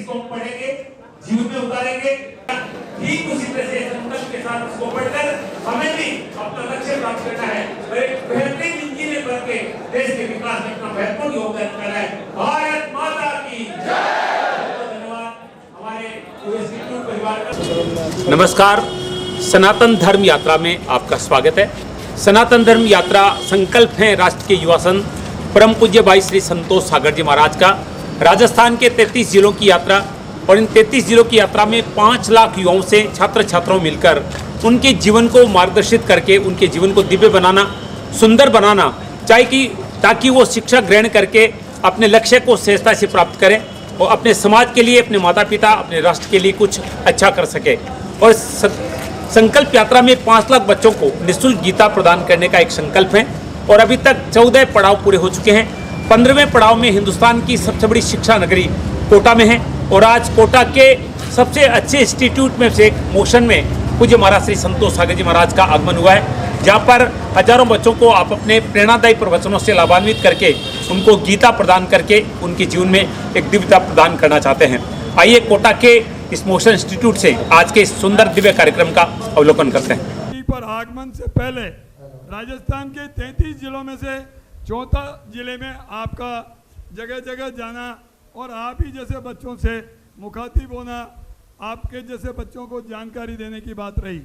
इसको हम पढ़ेंगे, जीवन में उतारेंगे। ठीक उसी तरह से संकल्प के साथ इसको पढ़कर हमें भी अपना लक्ष्य प्राप्त करना है और एक बेहतरीन इंजीनियर बन के देश के विकास में अपना महत्वपूर्ण योगदान करना है। भारत माता की जय। धन्यवाद हमारे इंस्टीट्यूट परिवार का। नमस्कार, सनातन धर्म यात्रा में आपका स्वागत है। सनातन धर्म यात्रा संकल्प है राष्ट्र के युवा संत परम पूज्य भाई श्री संतोष सागर जी महाराज का राजस्थान के 33 जिलों की यात्रा, और इन 33 जिलों की यात्रा में 5 लाख युवाओं से छात्र छात्राओं मिलकर उनके जीवन को मार्गदर्शित करके उनके जीवन को दिव्य बनाना, सुंदर बनाना ताकि वो शिक्षा ग्रहण करके अपने लक्ष्य को सहजता से प्राप्त करें और अपने समाज के लिए, अपने माता पिता, अपने राष्ट्र के लिए कुछ अच्छा कर सके। और संकल्प यात्रा में 5 लाख बच्चों को निःशुल्क गीता प्रदान करने का एक संकल्प है और अभी तक 14 पड़ाव पूरे हो चुके हैं। 15वें पड़ाव में हिंदुस्तान की सबसे बड़ी शिक्षा नगरी कोटा में है और आज कोटा के सबसे अच्छे इंस्टीट्यूट में से एक मोशन में पूज्य महाराज श्री संतोष सागर जी महाराज का आगमन हुआ है, जहाँ पर हजारों बच्चों को आप अपने प्रेरणादायी प्रवचनों से लाभान्वित करके उनको गीता प्रदान करके उनके जीवन में एक दिव्यता प्रदान करना चाहते हैं। आइए कोटा के इस मोशन इंस्टीट्यूट से आज के इस सुंदर दिव्य कार्यक्रम का अवलोकन करते हैं। पर आगमन से पहले राजस्थान के 33 जिलों में से 14 जिले में आपका जगह जगह जाना और आप ही जैसे बच्चों से मुखातिब होना, आपके जैसे बच्चों को जानकारी देने की बात रही।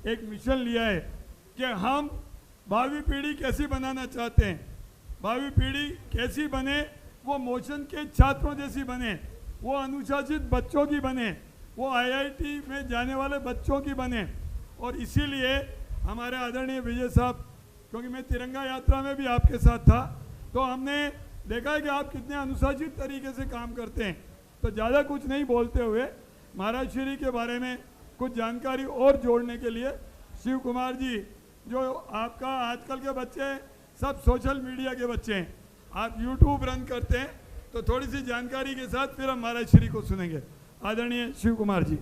एक मिशन लिया है कि हम भावी पीढ़ी कैसी बनाना चाहते हैं। भावी पीढ़ी कैसी बने, वो मोशन के छात्रों जैसी बने, वो अनुशासित बच्चों की बने, वो आईआईटी में जाने वाले बच्चों की बने। और इसीलिए हमारे आदरणीय विजय साहब, क्योंकि मैं तिरंगा यात्रा में भी आपके साथ था, तो हमने देखा है कि आप कितने अनुशासित तरीके से काम करते हैं। तो ज़्यादा कुछ नहीं बोलते हुए महाराज श्री के बारे में कुछ जानकारी और जोड़ने के लिए शिव कुमार जी, जो आपका आजकल के बच्चे सब सोशल मीडिया के बच्चे हैं, आप यूट्यूब रन करते हैं, तो थोड़ी सी जानकारी के साथ फिर हम महाराज श्री को सुनेंगे। आदरणीय शिव कुमार जी।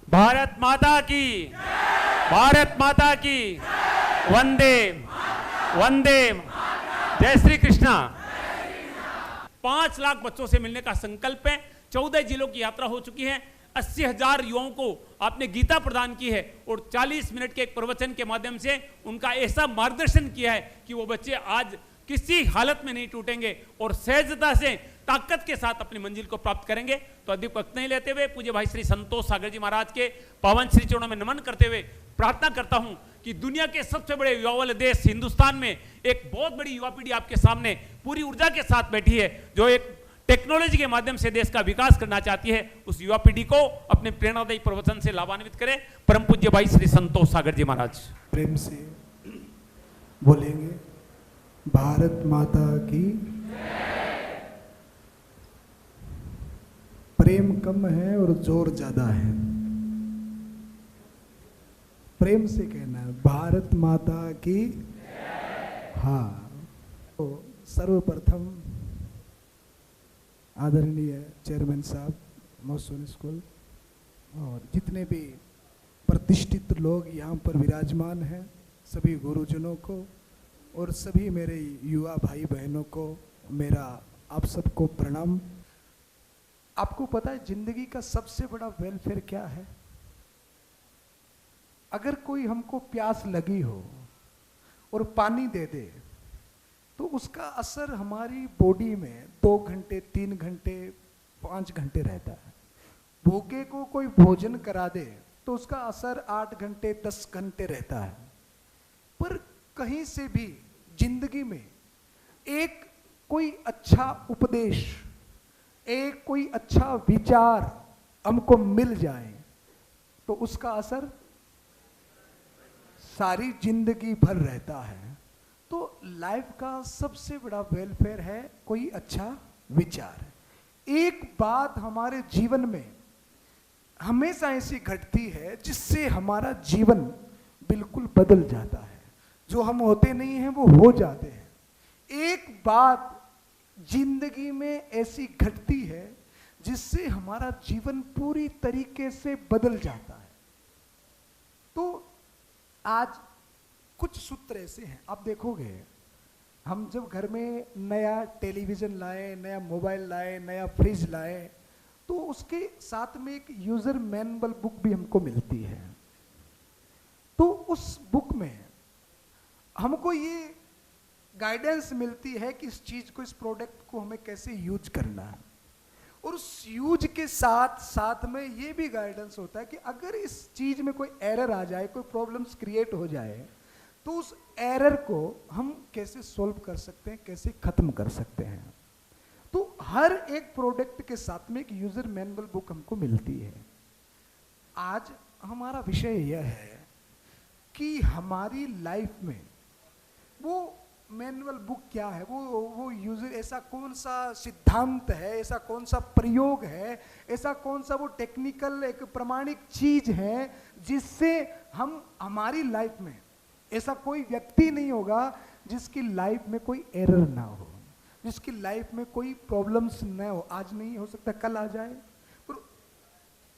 भारत माता की, भारत माता की, वंदे वंदे, जय श्री कृष्णा। 5 लाख बच्चों से मिलने का संकल्प है। 14 जिलों की यात्रा हो चुकी है। 80,000 युवाओं को आपने गीता प्रदान की है और 40 मिनट के एक प्रवचन के माध्यम से उनका ऐसा मार्गदर्शन किया है कि वो बच्चे आज किसी हालत में नहीं टूटेंगे और सहजता से, ताकत के साथ अपनी मंजिल को प्राप्त करेंगे। तो अधिक वक्त नहीं लेते हुए पूज्य भाई श्री संतोष सागर जी महाराज के पावन श्री चरणों में नमन करते हुए प्रार्थना करता हूं कि दुनिया के सबसे बड़े युवा वाले देश हिंदुस्तान में एक बहुत बड़ी युवा पीढ़ी आपके सामने पूरी ऊर्जा के साथ बैठी है, जो एक टेक्नोलॉजी के माध्यम से देश का विकास करना चाहती है। उस युवा पीढ़ी को अपने प्रेरणादायी प्रवचन से लाभान्वित करें। परम पूज्य भाई श्री संतोष सागर जी महाराज। प्रेम से बोलेंगे, भारत माता की। प्रेम कम है और जोर ज्यादा है। प्रेम से कहना है, भारत माता की। हाँ, तो सर्वप्रथम आदरणीय चेयरमैन साहब, मॉनसून स्कूल और जितने भी प्रतिष्ठित लोग यहाँ पर विराजमान हैं, सभी गुरुजनों को और सभी मेरे युवा भाई बहनों को मेरा आप सबको प्रणाम। आपको पता है जिंदगी का सबसे बड़ा वेलफेयर क्या है? अगर कोई हमको प्यास लगी हो और पानी दे दे तो उसका असर हमारी बॉडी में 2 घंटे, 3 घंटे, 5 घंटे रहता है। भूखे को कोई भोजन करा दे तो उसका असर 8 घंटे, 10 घंटे रहता है। पर कहीं से भी जिंदगी में एक कोई अच्छा उपदेश, एक कोई अच्छा विचार हमको मिल जाए तो उसका असर सारी जिंदगी भर रहता है। तो लाइफ का सबसे बड़ा वेलफेयर है कोई अच्छा विचार। एक बात हमारे जीवन में हमेशा ऐसी घटती है जिससे हमारा जीवन बिल्कुल बदल जाता है। जो हम होते नहीं हैं वो हो जाते हैं। एक बात जिंदगी में ऐसी घटती है जिससे हमारा जीवन पूरी तरीके से बदल जाता है। तो आज कुछ सूत्र ऐसे हैं, आप देखोगे हम जब घर में नया टेलीविजन लाए, नया मोबाइल लाए, नया फ्रिज लाए, तो उसके साथ में एक यूजर मैनुअल बुक भी हमको मिलती है। तो उस बुक में हमको ये गाइडेंस मिलती है कि इस चीज को, इस प्रोडक्ट को हमें कैसे यूज करना है। और उस यूज के साथ साथ में ये भी गाइडेंस होता है कि अगर इस चीज में कोई एरर आ जाए, कोई प्रॉब्लम्स क्रिएट हो जाए, तो उस एरर को हम कैसे सॉल्व कर सकते हैं, कैसे खत्म कर सकते हैं। तो हर एक प्रोडक्ट के साथ में एक यूजर मैनुअल बुक हमको मिलती है। आज हमारा विषय यह है कि हमारी लाइफ में वो मैनुअल बुक क्या है, वो यूजर, ऐसा कौन सा सिद्धांत है, ऐसा कौन सा प्रयोग है, ऐसा कौन सा वो टेक्निकल एक प्रमाणिक चीज है जिससे हम हमारी लाइफ में ऐसा कोई व्यक्ति नहीं होगा जिसकी लाइफ में कोई एरर ना हो, जिसकी लाइफ में कोई प्रॉब्लम्स ना हो। आज नहीं हो सकता कल आ जाए। पर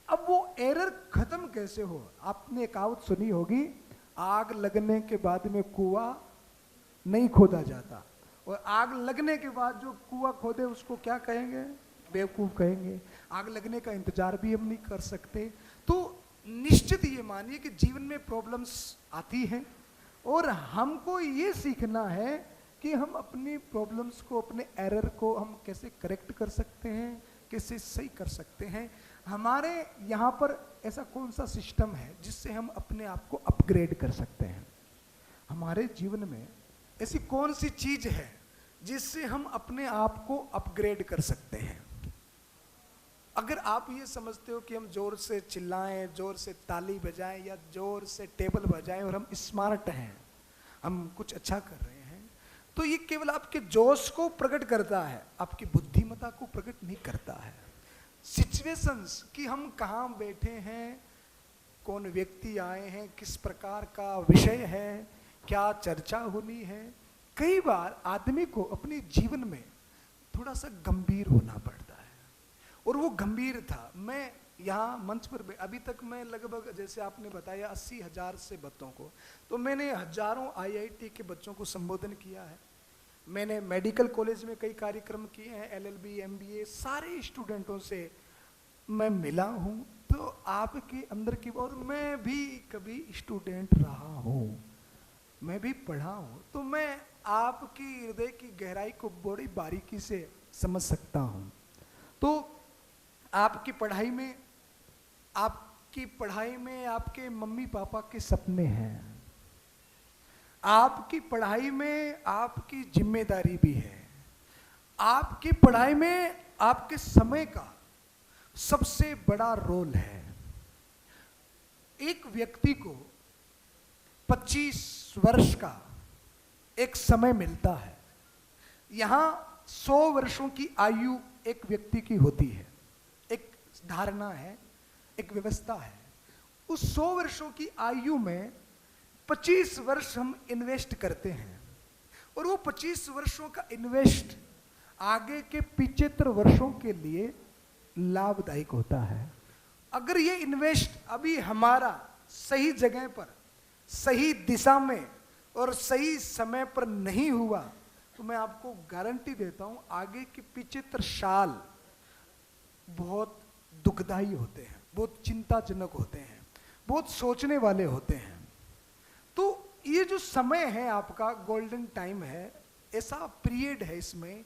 अब वो एरर खत्म कैसे हो? आपने एक कहावत सुनी होगी, आग लगने के बाद में कुआं नहीं खोदा जाता, और आग लगने के बाद जो कुआं खोदे उसको क्या कहेंगे? बेवकूफ कहेंगे। आग लगने का इंतजार भी हम नहीं कर सकते। तो निश्चित ये मानिए कि जीवन में प्रॉब्लम्स आती हैं और हमको ये सीखना है कि हम अपनी प्रॉब्लम्स को, अपने एरर को हम कैसे करेक्ट कर सकते हैं, कैसे सही कर सकते हैं। हमारे यहाँ पर ऐसा कौन सा सिस्टम है जिससे हम अपने आप को अपग्रेड कर सकते हैं? हमारे जीवन में ऐसी कौन सी चीज है जिससे हम अपने आप को अपग्रेड कर सकते हैं? अगर आप ये समझते हो कि हम जोर से चिल्लाएं, जोर से ताली बजाएं या जोर से टेबल बजाएं और हम स्मार्ट हैं, हम कुछ अच्छा कर रहे हैं, तो ये केवल आपके जोश को प्रकट करता है, आपकी बुद्धिमत्ता को प्रकट नहीं करता है। सिचुएशंस कि हम कहाँ बैठे हैं, कौन व्यक्ति आए हैं, किस प्रकार का विषय है, क्या चर्चा होनी है। कई बार आदमी को अपने जीवन में थोड़ा सा गंभीर होना पड़ता है, और वो गंभीर था। मैं यहाँ मंच पर अभी तक मैं लगभग, जैसे आपने बताया, 80,000 से बच्चों को, तो मैंने हजारों IIT के बच्चों को संबोधन किया है। मैंने मेडिकल कॉलेज में कई कार्यक्रम किए हैं, LLB, MBA, सारे स्टूडेंटों से मैं मिला हूँ। तो आपके अंदर की, और मैं भी कभी स्टूडेंट रहा हूँ, मैं भी पढ़ा हूँ, तो मैं आपकी हृदय की गहराई को बड़ी बारीकी से समझ सकता हूँ। तो आपकी पढ़ाई में आपके मम्मी पापा के सपने हैं, आपकी पढ़ाई में आपकी जिम्मेदारी भी है, आपकी पढ़ाई में आपके समय का सबसे बड़ा रोल है। एक व्यक्ति को 25 वर्ष का एक समय मिलता है। यहाँ 100 वर्षों की आयु एक व्यक्ति की होती है, एक धारणा है, एक व्यवस्था है। उस 100 वर्षों की आयु में 25 वर्ष हम इन्वेस्ट करते हैं, और वो 25 वर्षों का इन्वेस्ट आगे के 75 वर्षों के लिए लाभदायक होता है। अगर ये इन्वेस्ट अभी हमारा सही जगह पर, सही दिशा में और सही समय पर नहीं हुआ, तो मैं आपको गारंटी देता हूं आगे के 75 साल बहुत दुखदाई होते हैं, बहुत चिंताजनक होते हैं, बहुत सोचने वाले होते हैं। तो ये जो समय है आपका गोल्डन टाइम है, ऐसा पीरियड है, इसमें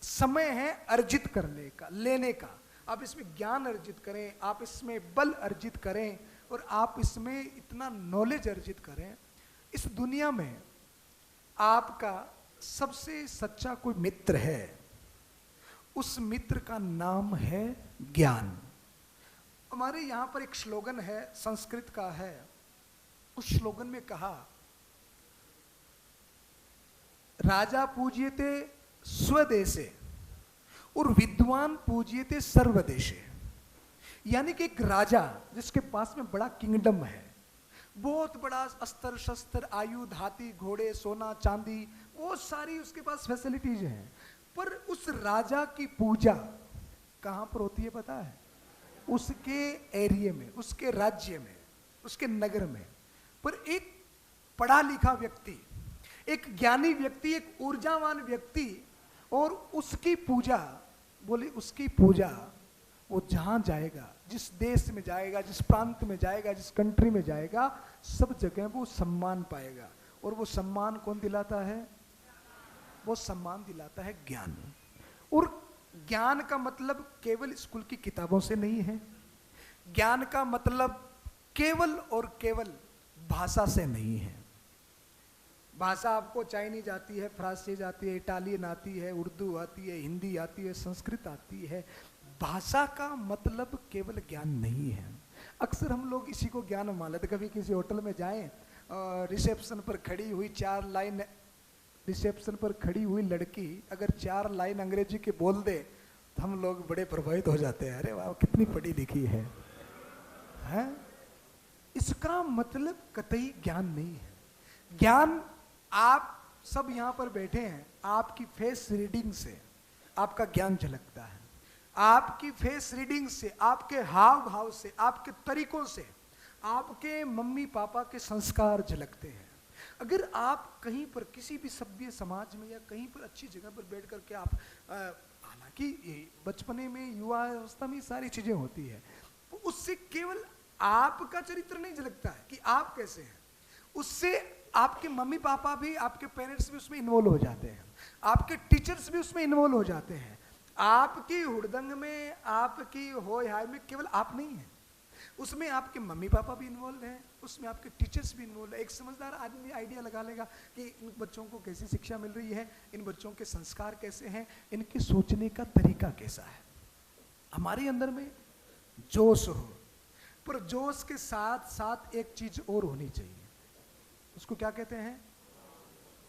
समय है अर्जित करने का, लेने का। आप इसमें ज्ञान अर्जित करें, आप इसमें बल अर्जित करें, और आप इसमें इतना नॉलेज अर्जित करें। इस दुनिया में आपका सबसे सच्चा कोई मित्र है, उस मित्र का नाम है ज्ञान। हमारे यहाँ पर एक स्लोगन है, संस्कृत का है। उस स्लोगन में कहा, राजा पूज्यते स्वदेशे और विद्वान पूज्यते सर्वदेशे। यानी कि एक राजा जिसके पास में बड़ा किंगडम है, बहुत बड़ा अस्त्र शस्त्र आयुध हाथी घोड़े सोना चांदी बहुत सारी उसके पास फैसिलिटीज हैं, पर उस राजा की पूजा कहां पर होती है पता है? उसके एरिया में, उसके राज्य में, उसके नगर में। पर एक पढ़ा लिखा व्यक्ति, एक ज्ञानी व्यक्ति, एक ऊर्जावान व्यक्ति, और उसकी पूजा, बोले उसकी पूजा, वो जहां जाएगा, जिस देश में जाएगा, जिस प्रांत में जाएगा, जिस कंट्री में जाएगा, सब जगह वो सम्मान पाएगा। और वो सम्मान कौन दिलाता है? वो सम्मान दिलाता है ज्ञान। और ज्ञान का मतलब केवल स्कूल की किताबों से नहीं है। ज्ञान का मतलब केवल और केवल भाषा से नहीं है। भाषा आपको चाइनीज आती है, फ्रांसीज आती है, इटालियन आती है, उर्दू आती है, हिंदी आती है, संस्कृत आती है। भाषा का मतलब केवल ज्ञान नहीं है। अक्सर हम लोग इसी को ज्ञान मान लेते। कभी किसी होटल में जाएं, रिसेप्शन पर खड़ी हुई 4 लाइन, रिसेप्शन पर खड़ी हुई लड़की अगर 4 लाइन अंग्रेजी के बोल दे तो हम लोग बड़े प्रभावित हो जाते हैं। अरे वाह, कितनी पढ़ी लिखी है, हैं? इसका मतलब कतई ज्ञान नहीं है। ज्ञान, आप सब यहाँ पर बैठे हैं, आपकी फेस रीडिंग से आपका ज्ञान झलकता है। आपकी फेस रीडिंग से, आपके हाव भाव से, आपके तरीकों से आपके मम्मी पापा के संस्कार झलकते हैं। अगर आप कहीं पर किसी भी सभ्य समाज में या कहीं पर अच्छी जगह पर बैठ करके आप, हालांकि बचपने में, युवा अवस्था में सारी चीजें होती है, उससे केवल आपका चरित्र नहीं झलकता है कि आप कैसे हैं, उससे आपके मम्मी पापा भी, आपके पेरेंट्स भी उसमें इन्वॉल्व हो जाते हैं, आपके टीचर्स भी उसमें इन्वॉल्व हो जाते हैं। आपकी हुड़दंग में, आपकी होय हाय में केवल आप नहीं हैं, उसमें आपके मम्मी पापा भी इन्वॉल्व हैं, उसमें आपके टीचर्स भी इन्वॉल्व है। एक समझदार आदमी आइडिया लगा लेगा कि इन बच्चों को कैसी शिक्षा मिल रही है, इन बच्चों के संस्कार कैसे हैं, इनके सोचने का तरीका कैसा है। हमारे अंदर में जोश हो, पर जोश के साथ साथ एक चीज और होनी चाहिए, उसको क्या कहते हैं?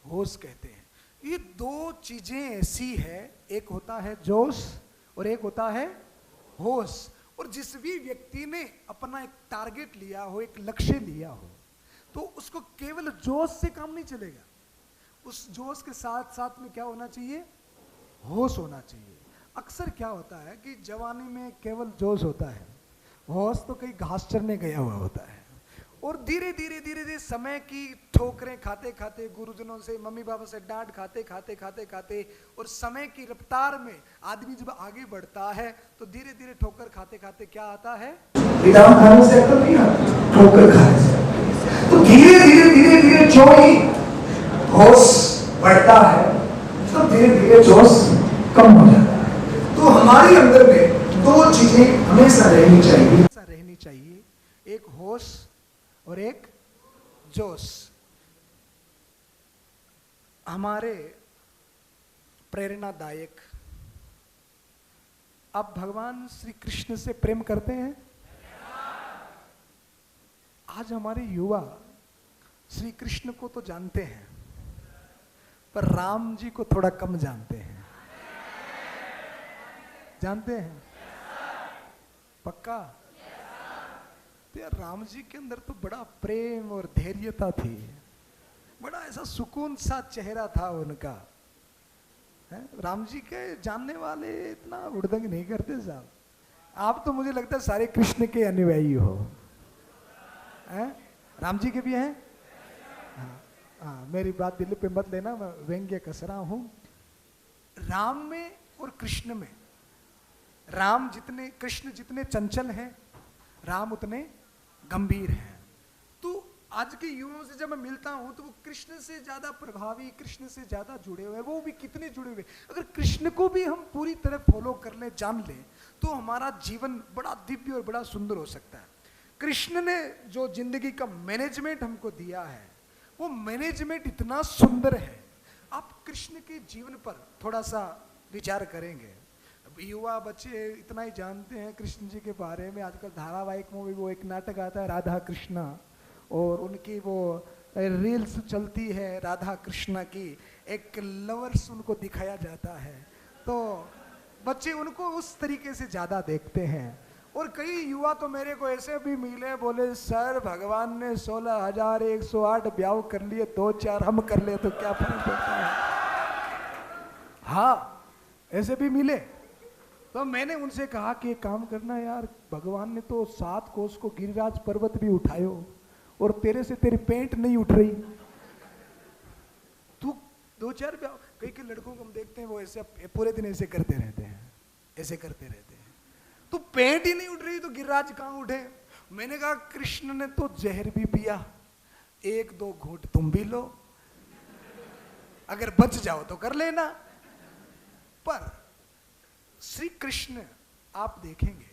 होश कहते हैं। ये 2 चीजें ऐसी है, एक होता है जोश और एक होता है होश। और जिस भी व्यक्ति ने अपना एक टारगेट लिया हो, एक लक्ष्य लिया हो, तो उसको केवल जोश से काम नहीं चलेगा। उस जोश के साथ साथ में क्या होना चाहिए? होश होना चाहिए। अक्सर क्या होता है कि जवानी में केवल जोश होता है, होश तो कहीं घास चरने गया हुआ होता है। और धीरे धीरे धीरे धीरे समय की ठोकरें खाते खाते, गुरुजनों से, मम्मी पापा से डांट खाते खाते खाते खाते, और समय की रफ्तार में आदमी जब आगे बढ़ता है तो धीरे धीरे ठोकर खाते खाते क्या आता है? विदाउट खाने से अकल नहीं आती, ठोकर खाने से। तो धीरे धीरे धीरे धीरे जो ही होश बढ़ता है, तो धीरे धीरे जोश कम हो जाता है। तो हमारे अंदर में 2 चीजें हमेशा रहनी चाहिए, एक होश और एक जोश। हमारे प्रेरणादायक, आप भगवान श्री कृष्ण से प्रेम करते हैं? आज हमारे युवा श्री कृष्ण को तो जानते हैं, पर राम जी को थोड़ा कम जानते हैं। जानते हैं? पक्का? तो यार, राम जी के अंदर तो बड़ा प्रेम और धैर्यता थी, बड़ा ऐसा सुकून सा चेहरा था उनका। है? राम जी के जानने वाले इतना उड़दंग नहीं करते साहब। आप तो मुझे लगता है सारे कृष्ण के अनुयायी हो। है? राम जी के भी हैं? हाँ, मेरी बात दिल पे मत लेना, मैं व्यंग्य कस रहा हूं। राम में और कृष्ण में, राम जितने, कृष्ण जितने चंचल हैं, राम उतने गंभीर हैं। तो आज के युवाओं से जब मैं मिलता हूं तो वो कृष्ण से ज्यादा प्रभावी, कृष्ण से ज्यादा जुड़े हुए हैं। वो भी कितने जुड़े हुए? अगर कृष्ण को भी हम पूरी तरह फॉलो कर ले, जान ले, तो हमारा जीवन बड़ा दिव्य और बड़ा सुंदर हो सकता है। कृष्ण ने जो जिंदगी का मैनेजमेंट हमको दिया है, वो मैनेजमेंट इतना सुंदर है। आप कृष्ण के जीवन पर थोड़ा सा विचार करेंगे। युवा बच्चे इतना ही जानते हैं कृष्ण जी के बारे में। आजकल धारावाहिक में भी वो एक नाटक आता है राधा कृष्णा, और उनकी वो रील्स चलती है राधा कृष्णा की, एक लवर्स उनको दिखाया जाता है, तो बच्चे उनको उस तरीके से ज़्यादा देखते हैं। और कई युवा तो मेरे को ऐसे भी मिले, बोले सर भगवान ने 16,108 ब्याह कर लिए, 2-4 हम कर ले तो क्या फर्क पड़ता है। हाँ, ऐसे भी मिले। तो मैंने उनसे कहा कि एक काम करना यार, भगवान ने तो 7 कोस को गिरिराज पर्वत भी उठायो और तेरे से तेरी पेंट नहीं उठ रही, तू 2-4 ब्याह। कई कई लड़कों को हम देखते हैं वो ऐसे पूरे दिन ऐसे करते रहते हैं, ऐसे करते रहते हैं, तो पेंट ही नहीं उठ रही तो गिरिराज कहां उठे। मैंने कहा कृष्ण ने तो जहर भी पिया, 1-2 घूंट तुम भी लो, अगर बच जाओ तो कर लेना। पर श्री कृष्ण आप देखेंगे,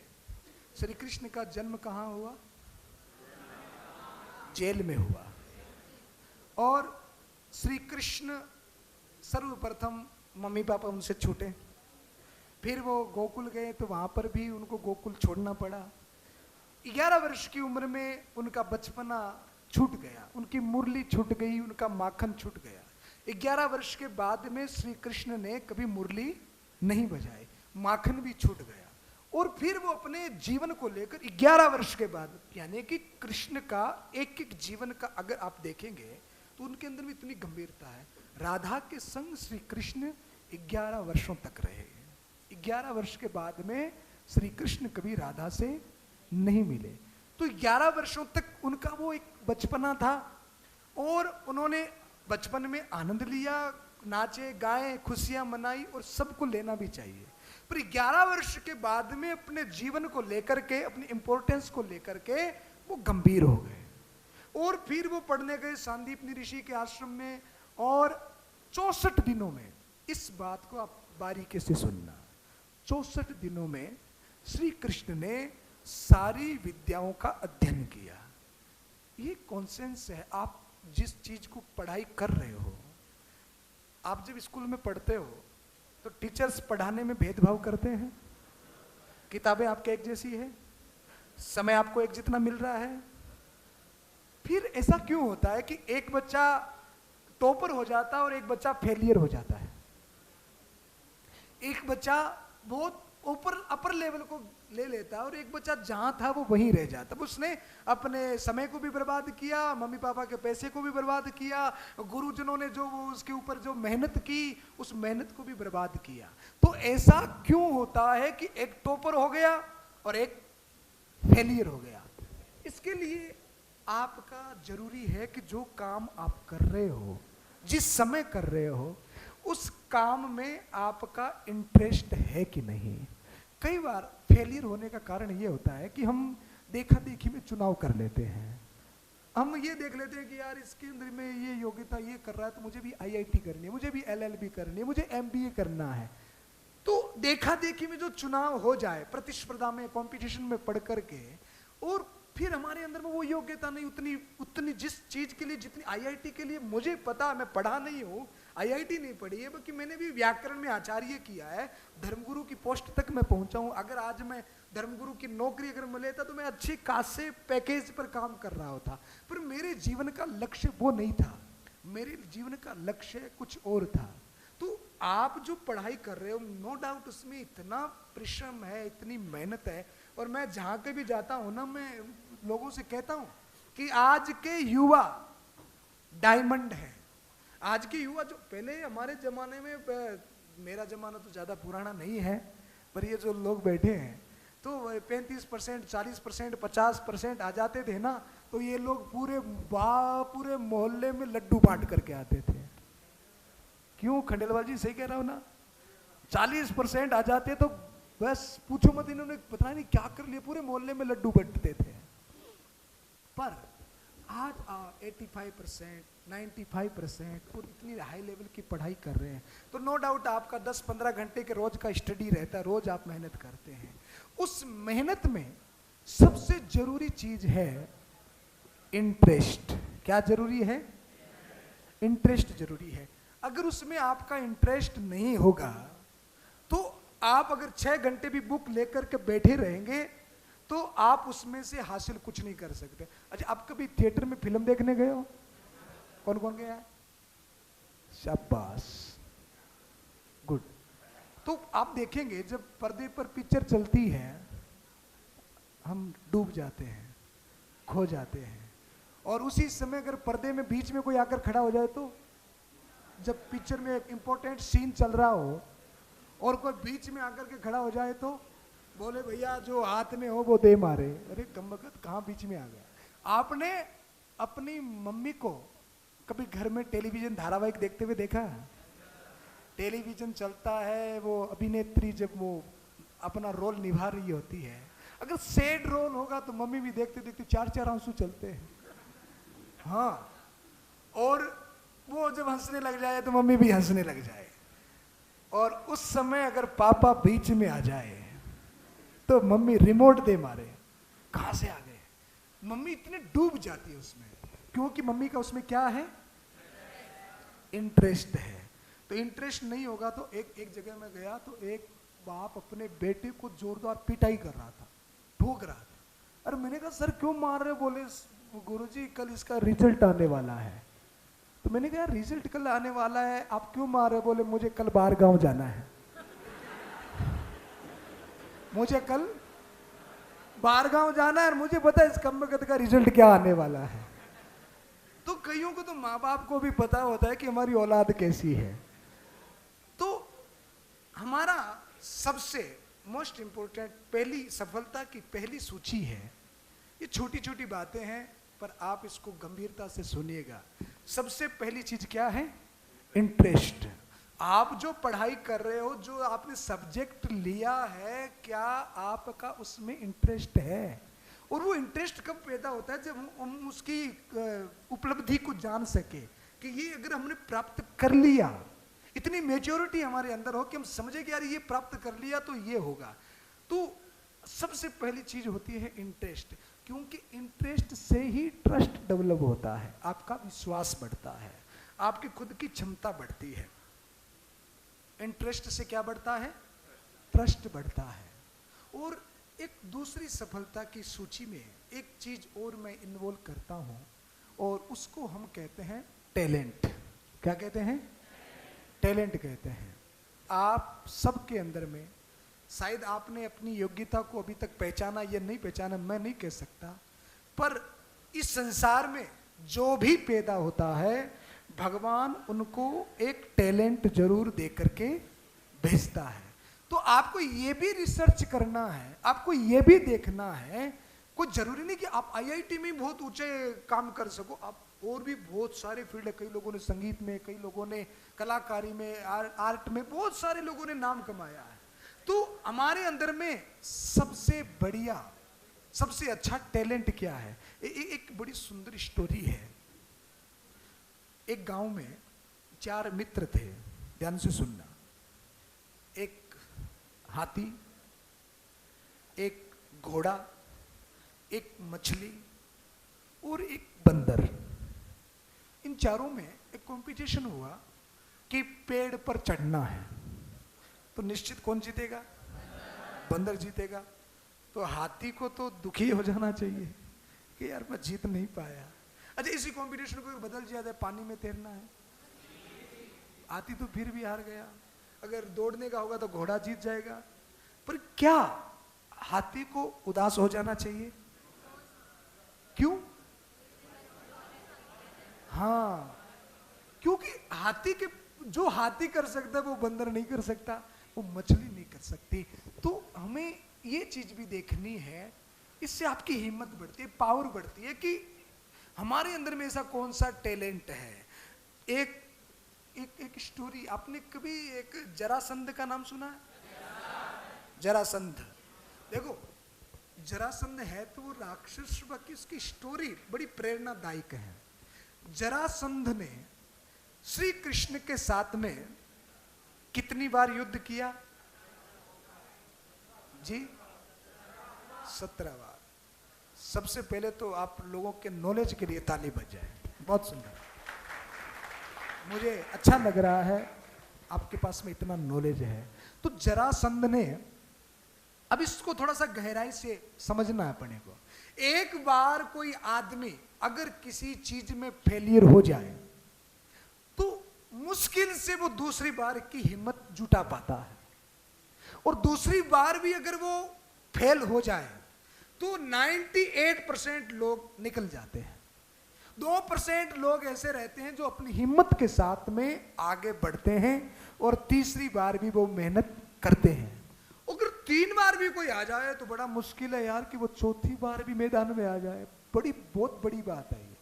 श्री कृष्ण का जन्म कहां हुआ? जेल में हुआ। और श्री कृष्ण सर्वप्रथम मम्मी पापा उनसे छूटे, फिर वो गोकुल गए तो वहां पर भी उनको गोकुल छोड़ना पड़ा। 11 वर्ष की उम्र में उनका बचपना छूट गया, उनकी मुरली छूट गई, उनका माखन छूट गया। 11 वर्ष के बाद में श्री कृष्ण ने कभी मुरली नहीं बजाई, माखन भी छूट गया। और फिर वो अपने जीवन को लेकर 11 वर्ष के बाद, यानी कि कृष्ण का एक एक जीवन का अगर आप देखेंगे तो उनके अंदर भी इतनी गंभीरता है। राधा के संग श्री कृष्ण 11 वर्षों तक रहे। 11 वर्ष के बाद में श्री कृष्ण कभी राधा से नहीं मिले। तो 11 वर्षों तक उनका वो एक बचपना था और उन्होंने बचपन में आनंद लिया, नाचे गाए, खुशियां मनाई, और सबको लेना भी चाहिए। पर 11 वर्ष के बाद में अपने जीवन को लेकर के, अपनी इंपॉर्टेंस को लेकर के वो गंभीर हो गए। और फिर वो पढ़ने गए सांदीपनी ऋषि के आश्रम में, और 64 दिनों में, इस बात को आप बारीकी से सुनना, 64 दिनों में श्री कृष्ण ने सारी विद्याओं का अध्ययन किया। ये कॉन्सेंस है। आप जिस चीज को पढ़ाई कर रहे हो, आप जब स्कूल में पढ़ते हो तो टीचर्स पढ़ाने में भेदभाव करते हैं, किताबें आपके एक जैसी है, समय आपको एक जितना मिल रहा है। फिर ऐसा क्यों होता है कि एक बच्चा टॉपर हो जाता है और एक बच्चा फेलियर हो जाता है? एक बच्चा बहुत ऊपर अपर लेवल को ले लेता है और एक बच्चा जहां था वो वहीं रह जाता। उसने अपने समय को भी बर्बाद किया, मम्मी पापा के पैसे को भी बर्बाद किया, गुरुजनों ने जो वो उसके ऊपर जो मेहनत की उस मेहनत को भी बर्बाद किया। तो ऐसा क्यों होता है कि एक टॉपर हो गया और एक फेलियर हो गया? इसके लिए आपका जरूरी है कि जो काम आप कर रहे हो, जिस समय कर रहे हो, उस काम में आपका इंटरेस्ट है कि नहीं। कई बार फेलियर होने का कारण ये होता है कि हम देखा देखी में चुनाव कर लेते हैं। हम ये देख लेते हैं कि यार इसके अंदर में ये योग्यता ये कर रहा है तो मुझे भी IIT करनी है, मुझे भी LLB करनी है, मुझे MBA करना है। तो देखा देखी में जो चुनाव हो जाए, प्रतिस्पर्धा में, कंपटीशन में पढ़ करके, और फिर हमारे अंदर में वो योग्यता नहीं, उतनी जिस चीज के लिए, जितनी IIT के लिए मुझे पता, मैं पढ़ा नहीं हूँ, IIT नहीं पढ़ी है, बल्कि मैंने भी व्याकरण में आचार्य किया है, धर्मगुरु की पोस्ट तक मैं पहुंचा हूँ। अगर आज मैं धर्मगुरु की नौकरी अगर मिले था तो मैं अच्छे खासे पैकेज पर काम कर रहा होता, पर मेरे जीवन का लक्ष्य वो नहीं था। मेरे जीवन का लक्ष्य कुछ और था। तो आप जो पढ़ाई कर रहे हो, नो डाउट उसमें इतना परिश्रम है, इतनी मेहनत है। और मैं जहाँ के भी जाता हूँ ना, मैं लोगों से कहता हूँ कि आज के युवा डायमंड है। आज के युवा जो पहले हमारे जमाने में, मेरा जमाना तो ज़्यादा पुराना नहीं है, पर ये जो लोग बैठे हैं तो 35%, 40%, 50% आ जाते थे ना, तो ये लोग पूरे मोहल्ले में लड्डू बांट करके आते थे। क्यों खंडेलवाल जी, सही कह रहा हूँ ना? 40% आ जाते तो बस पूछो मत, इन्होंने पता नहीं क्या कर लिया, पूरे मोहल्ले में लड्डू बंटते थे। पर आज 85%, 95% और इतनी हाई लेवल की पढ़ाई कर रहे हैं, तो नो डाउट आपका 10-15 घंटे के रोज का स्टडी रहता है, रोज आप मेहनत करते हैं। उस मेहनत में सबसे जरूरी चीज है इंटरेस्ट। क्या जरूरी है? इंटरेस्ट जरूरी है। अगर उसमें आपका इंटरेस्ट नहीं होगा तो आप अगर 6 घंटे भी बुक लेकर के बैठे रहेंगे तो आप उसमें से हासिल कुछ नहीं कर सकते। अच्छा, आप कभी थिएटर में फिल्म देखने गए हो? कौन कौन गया है? शाबाश, गुड। तो आप देखेंगे जब पर्दे पर पिक्चर चलती है हम डूब जाते हैं, खो जाते हैं। और उसी समय अगर पर्दे में बीच में कोई आकर खड़ा हो जाए तो, जब पिक्चर में एक इंपॉर्टेंट सीन चल रहा हो और कोई बीच में आकर के खड़ा हो जाए तो बोले भैया जो हाथ में हो वो दे मारे। अरे कमबख्त कहाँ बीच में आ गया। आपने अपनी मम्मी को कभी घर में टेलीविजन धारावाहिक देखते हुए देखा? टेलीविजन चलता है, वो अभिनेत्री जब वो अपना रोल निभा रही होती है, अगर सैड रोल होगा तो मम्मी भी देखते देखते चार चार आंसू चलते हैं। हाँ, और वो जब हंसने लग जाए तो मम्मी भी हंसने लग जाए। और उस समय अगर पापा बीच में आ जाए तो मम्मी रिमोट दे मारे, कहां से आ गए। मम्मी इतने डूब जाती है उसमें, क्योंकि मम्मी का उसमें क्या है? इंटरेस्ट है। तो इंटरेस्ट नहीं होगा तो एक जगह में गया तो एक बाप अपने बेटे को जोरदार पिटाई कर रहा था, ठोक रहा था। अरे मैंने कहा सर क्यों मार रहे? बोले गुरुजी कल इसका रिजल्ट आने वाला है। तो मैंने कहा रिजल्ट कल आने वाला है, आप क्यों मार रहे? बोले मुझे कल बाहर गांव जाना है, मुझे कल बाहर गांव जाना है और मुझे पता है इस कमबख्त का रिजल्ट क्या आने वाला है। तो कईयों को तो माँ बाप को भी पता होता है कि हमारी औलाद कैसी है। तो हमारा सबसे मोस्ट इंपोर्टेंट पहली सफलता की पहली सूची है। ये छोटी छोटी बातें हैं पर आप इसको गंभीरता से सुनिएगा। सबसे पहली चीज क्या है? इंटरेस्ट। आप जो पढ़ाई कर रहे हो, जो आपने सब्जेक्ट लिया है, क्या आपका उसमें इंटरेस्ट है? और वो इंटरेस्ट कब पैदा होता है? जब हम उसकी उपलब्धि को जान सके कि ये अगर हमने प्राप्त कर लिया, इतनी मेच्योरिटी हमारे अंदर हो कि हम समझे कि यार ये प्राप्त कर लिया तो ये होगा। तो सबसे पहली चीज होती है इंटरेस्ट, क्योंकि इंटरेस्ट से ही ट्रस्ट डेवलप होता है, आपका विश्वास बढ़ता है, आपकी खुद की क्षमता बढ़ती है। इंटरेस्ट से क्या बढ़ता है? ट्रस्ट बढ़ता है। और एक दूसरी सफलता की सूची में एक चीज और मैं इन्वॉल्व करता हूं और उसको हम कहते हैं टैलेंट। क्या कहते हैं? टैलेंट कहते हैं। आप सबके अंदर में, शायद आपने अपनी योग्यता को अभी तक पहचाना या नहीं पहचाना मैं नहीं कह सकता, पर इस संसार में जो भी पैदा होता है भगवान उनको एक टैलेंट जरूर दे करके भेजता है। तो आपको ये भी रिसर्च करना है, आपको ये भी देखना है। कोई जरूरी नहीं कि आप आईआईटी में बहुत ऊंचे काम कर सको, आप और भी बहुत सारे फील्ड है। कई लोगों ने संगीत में, कई लोगों ने कलाकारी में, आर्ट में, बहुत सारे लोगों ने नाम कमाया है। तो हमारे अंदर में सबसे बढ़िया, सबसे अच्छा टैलेंट क्या है? एक बड़ी सुंदर स्टोरी है। एक गांव में 4 मित्र थे, ध्यान से सुनना। एक हाथी, एक घोड़ा, एक मछली और एक बंदर। इन चारों में एक कंपटीशन हुआ कि पेड़ पर चढ़ना है। तो निश्चित कौन जीतेगा? बंदर जीतेगा। तो हाथी को तो दुखी हो जाना चाहिए कि यार मैं जीत नहीं पाया। अच्छा, इसी कंपटीशन को बदल दिया जाए, पानी में तैरना है, हाथी तो फिर भी हार गया। अगर दौड़ने का होगा तो घोड़ा जीत जाएगा। पर क्या हाथी को उदास हो जाना चाहिए? क्यों? हाँ, क्योंकि हाथी के जो हाथी कर सकता है वो बंदर नहीं कर सकता, वो मछली नहीं कर सकती। तो हमें ये चीज भी देखनी है, इससे आपकी हिम्मत बढ़ती है, पावर बढ़ती है कि हमारे अंदर में ऐसा कौन सा टैलेंट है। एक स्टोरी, आपने कभी एक जरासंध का नाम सुना है? जरासंध। देखो, जरासंध है तो वो राक्षस की उसकी स्टोरी बड़ी प्रेरणादायक है। जरासंध ने श्री कृष्ण के साथ में कितनी बार युद्ध किया जी? 17 बार। सबसे पहले तो आप लोगों के नॉलेज के लिए ताली बज जाए। बहुत सुंदर, मुझे अच्छा लग रहा है आपके पास में इतना नॉलेज है। तो जरासंध ने, अब इसको थोड़ा सा गहराई से समझना है अपने को। एक बार कोई आदमी अगर किसी चीज में फेलियर हो जाए मुश्किल से वो दूसरी बार की हिम्मत जुटा पाता है, और दूसरी बार भी अगर वो फेल हो जाए तो 98% लोग निकल जाते हैं। 2% लोग ऐसे रहते हैं जो अपनी हिम्मत के साथ में आगे बढ़ते हैं और तीसरी बार भी वो मेहनत करते हैं। अगर 3 बार भी कोई आ जाए तो बड़ा मुश्किल है यार कि वो चौथी बार भी मैदान में आ जाए। बहुत बड़ी बात है ये,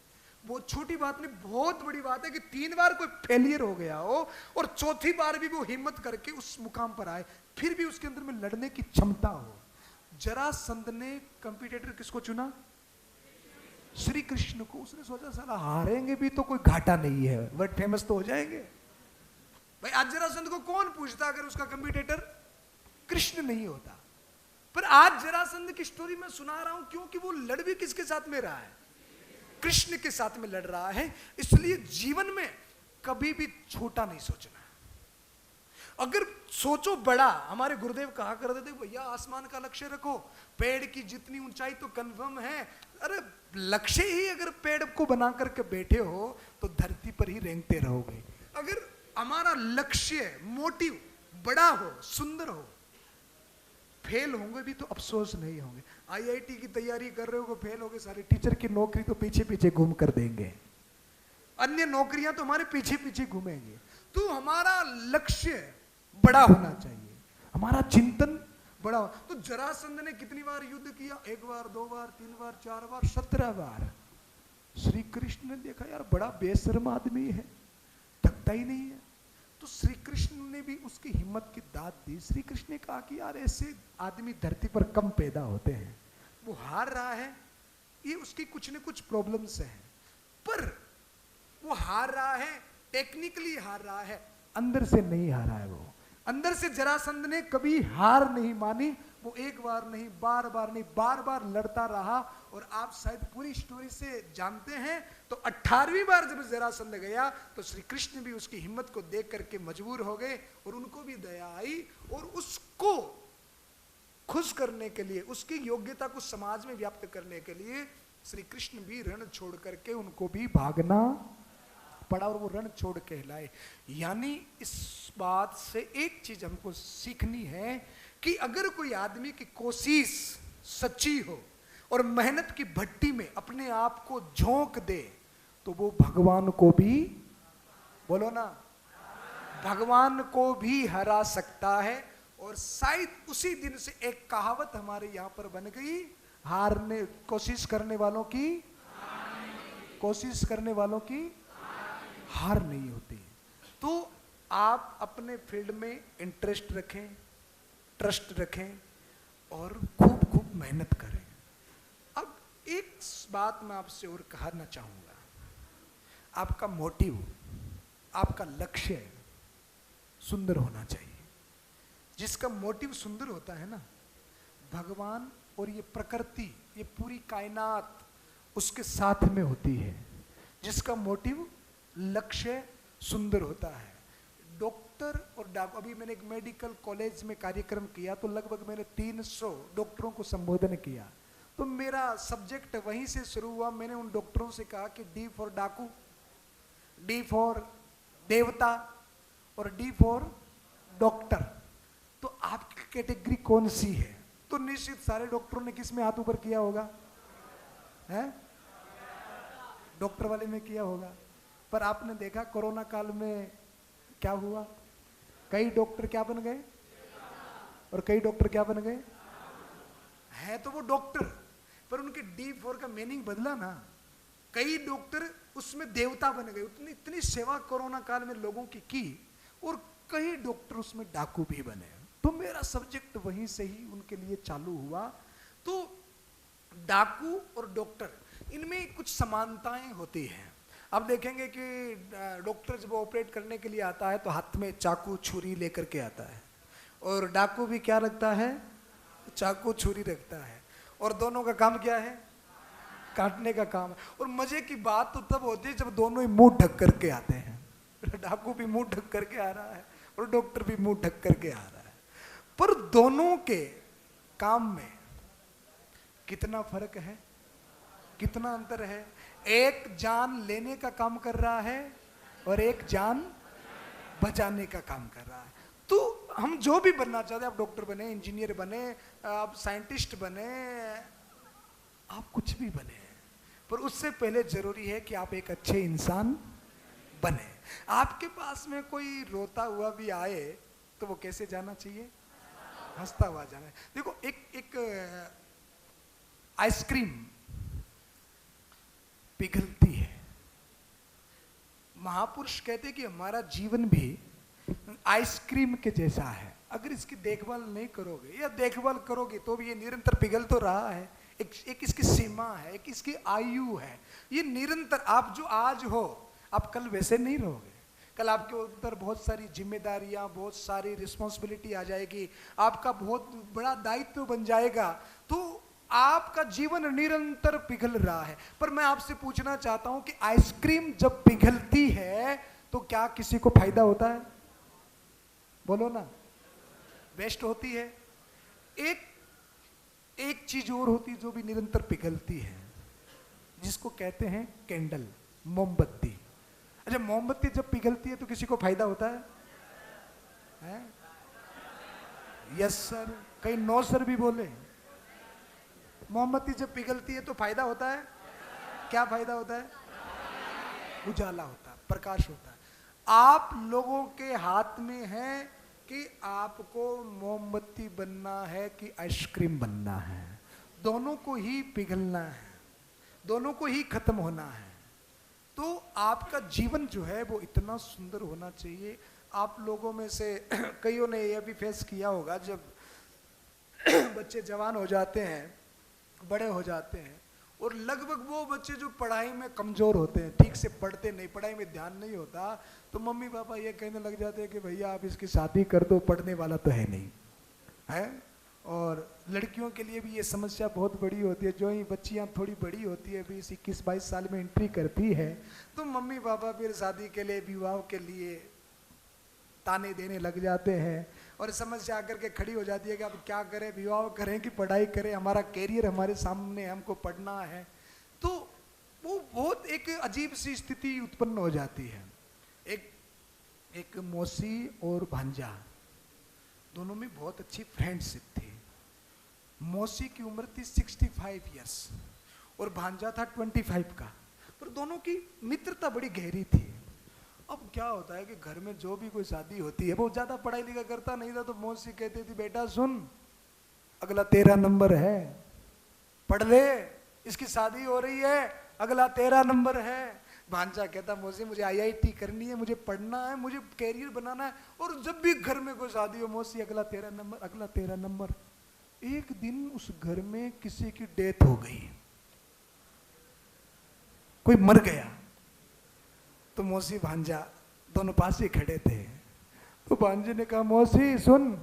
बहुत छोटी बात नहीं, बहुत बड़ी बात है कि 3 बार कोई फेलियर हो गया हो और चौथी बार भी वो हिम्मत करके उस मुकाम पर आए, फिर भी उसके अंदर में लड़ने की क्षमता हो। जरासंध ने कंपटीटर किसको चुना? श्री कृष्ण को। उसने सोचा साला हारेंगे भी तो कोई घाटा नहीं है, वर्ल्ड फेमस तो हो जाएंगे। भाई आज जरासंध को कौन पूछता अगर उसका कंपटीटर कृष्ण नहीं होता। पर आज जरासंध की स्टोरी मैं सुना रहा हूं क्योंकि वो लड़ भी किसके साथ में रहा है? कृष्ण के साथ में लड़ रहा है। इसलिए जीवन में कभी भी छोटा नहीं सोचना। अगर सोचो बड़ा, हमारे गुरुदेव कहा करते थे भैया आसमान का लक्ष्य रखो, पेड़ की जितनी ऊंचाई तो कंफर्म है। अरे लक्ष्य ही अगर पेड़ को बना करके बैठे हो तो धरती पर ही रेंगते रहोगे। अगर हमारा लक्ष्य मोटिव बड़ा हो, सुंदर हो, फेल होंगे भी तो अफसोस नहीं होंगे। आईआईटी की तैयारी कर रहे हो, फेल हो गए, सारे टीचर की नौकरी तो पीछे पीछे घूम कर देंगे, अन्य नौकरियां तो हमारे पीछे पीछे घूमेंगे। तो हमारा लक्ष्य बड़ा होना चाहिए, हमारा चिंतन बड़ा हो। तो जरासंध ने कितनी बार युद्ध किया? 1 बार, 2 बार, 3 बार, 4 बार, 17 बार। श्री कृष्ण ने देखा यार बड़ा बेशर्म आदमी है, थकता ही नहीं है। तो श्री कृष्ण ने भी उसकी हिम्मत की दाद दी। श्री कृष्ण ने कहा कि यार ऐसे आदमी धरती पर कम पैदा होते हैं। वो हार रहा है, ये उसकी कुछ न कुछ प्रॉब्लम्स हैं, पर वो हार रहा है, टेक्निकली हार रहा है, अंदर से नहीं हारा है। वो अंदर से जरासंध ने कभी हार नहीं मानी। वो 1 बार नहीं, बार बार नहीं, बार बार लड़ता रहा। और आप शायद पूरी स्टोरी से जानते हैं तो 18वीं बार जब जरासंध गया तो श्री कृष्ण भी उसकी हिम्मत को देख करके मजबूर हो गए और उनको भी दया आई। और उसको खुश करने के लिए, उसकी योग्यता को समाज में व्याप्त करने के लिए श्री कृष्ण भी रण छोड़ करके उनको भी भागना पड़ा और वो रण छोड़ के लाए। यानी इस बात से एक चीज हमको सीखनी है कि अगर कोई आदमी की कोशिश सच्ची हो और मेहनत की भट्टी में अपने आप को झोंक दे तो वो भगवान को भी, बोलो ना, भगवान को भी हरा सकता है। और शायद उसी दिन से एक कहावत हमारे यहाँ पर बन गई, हारने कोशिश करने वालों की, कोशिश करने वालों की हार नहीं होती। तो आप अपने फील्ड में इंटरेस्ट रखें, ट्रस्ट रखें और खूब खूब मेहनत करें। अब एक बात मैं आपसे और कहना चाहूँगा, आपका मोटिव, आपका लक्ष्य सुंदर होना चाहिए। जिसका मोटिव सुंदर होता है ना, भगवान और ये प्रकृति, ये पूरी कायनात उसके साथ में होती है। जिसका मोटिव, लक्ष्य सुंदर होता है। डॉक्टर और अभी मैंने एक मेडिकल कॉलेज में कार्यक्रम किया तो लगभग मैंने 300 डॉक्टरों को संबोधन किया। तो मेरा सब्जेक्ट वहीं से शुरू हुआ। मैंने उन डॉक्टरों से कहा कि डी फॉर डाकू, डी फॉर देवता और डी फॉर डॉक्टर। तो आपकी कैटेगरी कौन सी है? तो निश्चित सारे डॉक्टरों ने किस में हाथ ऊपर किया होगा? है डॉक्टर वाले में किया होगा। पर आपने देखा कोरोना काल में क्या हुआ? कई डॉक्टर क्या बन गए और कई डॉक्टर क्या बन गए? है तो वो डॉक्टर, पर उनके D4 का मीनिंग बदला ना। कई डॉक्टर उसमें देवता बन गए, उतनी इतनी सेवा कोरोना काल में लोगों की और कई डॉक्टर उसमें डाकू भी बने। तो मेरा सब्जेक्ट वहीं से ही उनके लिए चालू हुआ। तो डाकू और डॉक्टर, इनमें कुछ समानताएं होती हैं। अब देखेंगे कि डॉक्टर जब ऑपरेट करने के लिए आता है तो हाथ में चाकू छुरी लेकर के आता है, और डाकू भी क्या रखता है? चाकू छुरी रखता है। और दोनों का काम क्या है? काटने का काम है। और मजे की बात तो तब होती है जब दोनों ही मुंह ढक करके आते हैं। डाकू भी मुंह ढक करके आ रहा है और डॉक्टर भी मुंह ढक करके आ रहा है, पर दोनों के काम में कितना फर्क है, कितना अंतर है। एक जान लेने का काम कर रहा है और एक जान बचाने का काम कर रहा है। तो हम जो भी बनना चाहते हैं, आप डॉक्टर बने, इंजीनियर बने, आप साइंटिस्ट बने, आप कुछ भी बने, पर उससे पहले जरूरी है कि आप एक अच्छे इंसान बने। आपके पास में कोई रोता हुआ भी आए तो वो कैसे जाना चाहिए? हंसता हुआ जाना है। देखो एक आइसक्रीम पिघलती है। महापुरुष कहते हैं कि हमारा जीवन भी आइसक्रीम के जैसा है। अगर इसकी देखभाल नहीं करोगे या देखभाल करोगे तो भी ये निरंतर पिघल तो रहा है। एक इसकी सीमा है, एक इसकी आयु है। ये निरंतर, आप जो आज हो आप कल वैसे नहीं रहोगे। कल आपके ऊपर बहुत सारी जिम्मेदारियां, बहुत सारी रिस्पॉन्सिबिलिटी आ जाएगी, आपका बहुत बड़ा दायित्व बन जाएगा। तो आपका जीवन निरंतर पिघल रहा है। पर मैं आपसे पूछना चाहता हूं कि आइसक्रीम जब पिघलती है तो क्या किसी को फायदा होता है? बोलो ना, वेस्ट होती है। एक चीज और होती है जो भी निरंतर पिघलती है, जिसको कहते हैं कैंडल, मोमबत्ती। अच्छा, मोमबत्ती जब पिघलती है तो किसी को फायदा होता है? यस सर, कहीं नो सर भी बोले। मोमबत्ती जब पिघलती है तो फायदा होता है। क्या फायदा होता है? उजाला होता है, प्रकाश होता है। आप लोगों के हाथ में है कि आपको मोमबत्ती बनना है कि आइसक्रीम बनना है। दोनों को ही पिघलना है, दोनों को ही खत्म होना है। तो आपका जीवन जो है वो इतना सुंदर होना चाहिए। आप लोगों में से कईयों ने यह भी फेस किया होगा, जब बच्चे जवान हो जाते हैं, बड़े हो जाते हैं, और लगभग वो बच्चे जो पढ़ाई में कमजोर होते हैं, ठीक से पढ़ते नहीं, पढ़ाई में ध्यान नहीं होता, तो मम्मी पापा ये कहने लग जाते हैं कि भैया आप इसकी शादी कर दो, पढ़ने वाला तो है नहीं है। और लड़कियों के लिए भी ये समस्या बहुत बड़ी होती है। जो ही बच्चियां थोड़ी बड़ी होती है, 20-21-22 साल में एंट्री करती है, तो मम्मी पापा फिर शादी के लिए, विवाह के लिए ताने देने लग जाते हैं। और समस्या आकर के खड़ी हो जाती है कि अब क्या करें, विवाह करें कि पढ़ाई करें, हमारा कैरियर हमारे सामने, हमको पढ़ना है। तो वो बहुत एक अजीब सी स्थिति उत्पन्न हो जाती है। एक मौसी और भांजा, दोनों में बहुत अच्छी फ्रेंडशिप थी। मौसी की उम्र थी 65 इयर्स और भांजा था 25 का, पर दोनों की मित्रता बड़ी गहरी थी। अब क्या होता है कि घर में जो भी कोई शादी होती है, वो ज्यादा पढ़ाई लिखा करता नहीं था, तो मौसी कहती थी बेटा सुन, अगला 13 नंबर है, पढ़ ले, इसकी शादी हो रही है, अगला 13 नंबर है। भांजा कहता मौसी मुझे IIT करनी है, मुझे पढ़ना है, मुझे कैरियर बनाना है। और जब भी घर में कोई शादी हो, मौसी अगला 13 नंबर, अगला 13 नंबर। एक दिन उस घर में किसी की डेथ हो गई, कोई मर गया, तो मौसी भांजा दोनों पास ही खड़े थे। तो भांजे ने कहा मौसी सुन,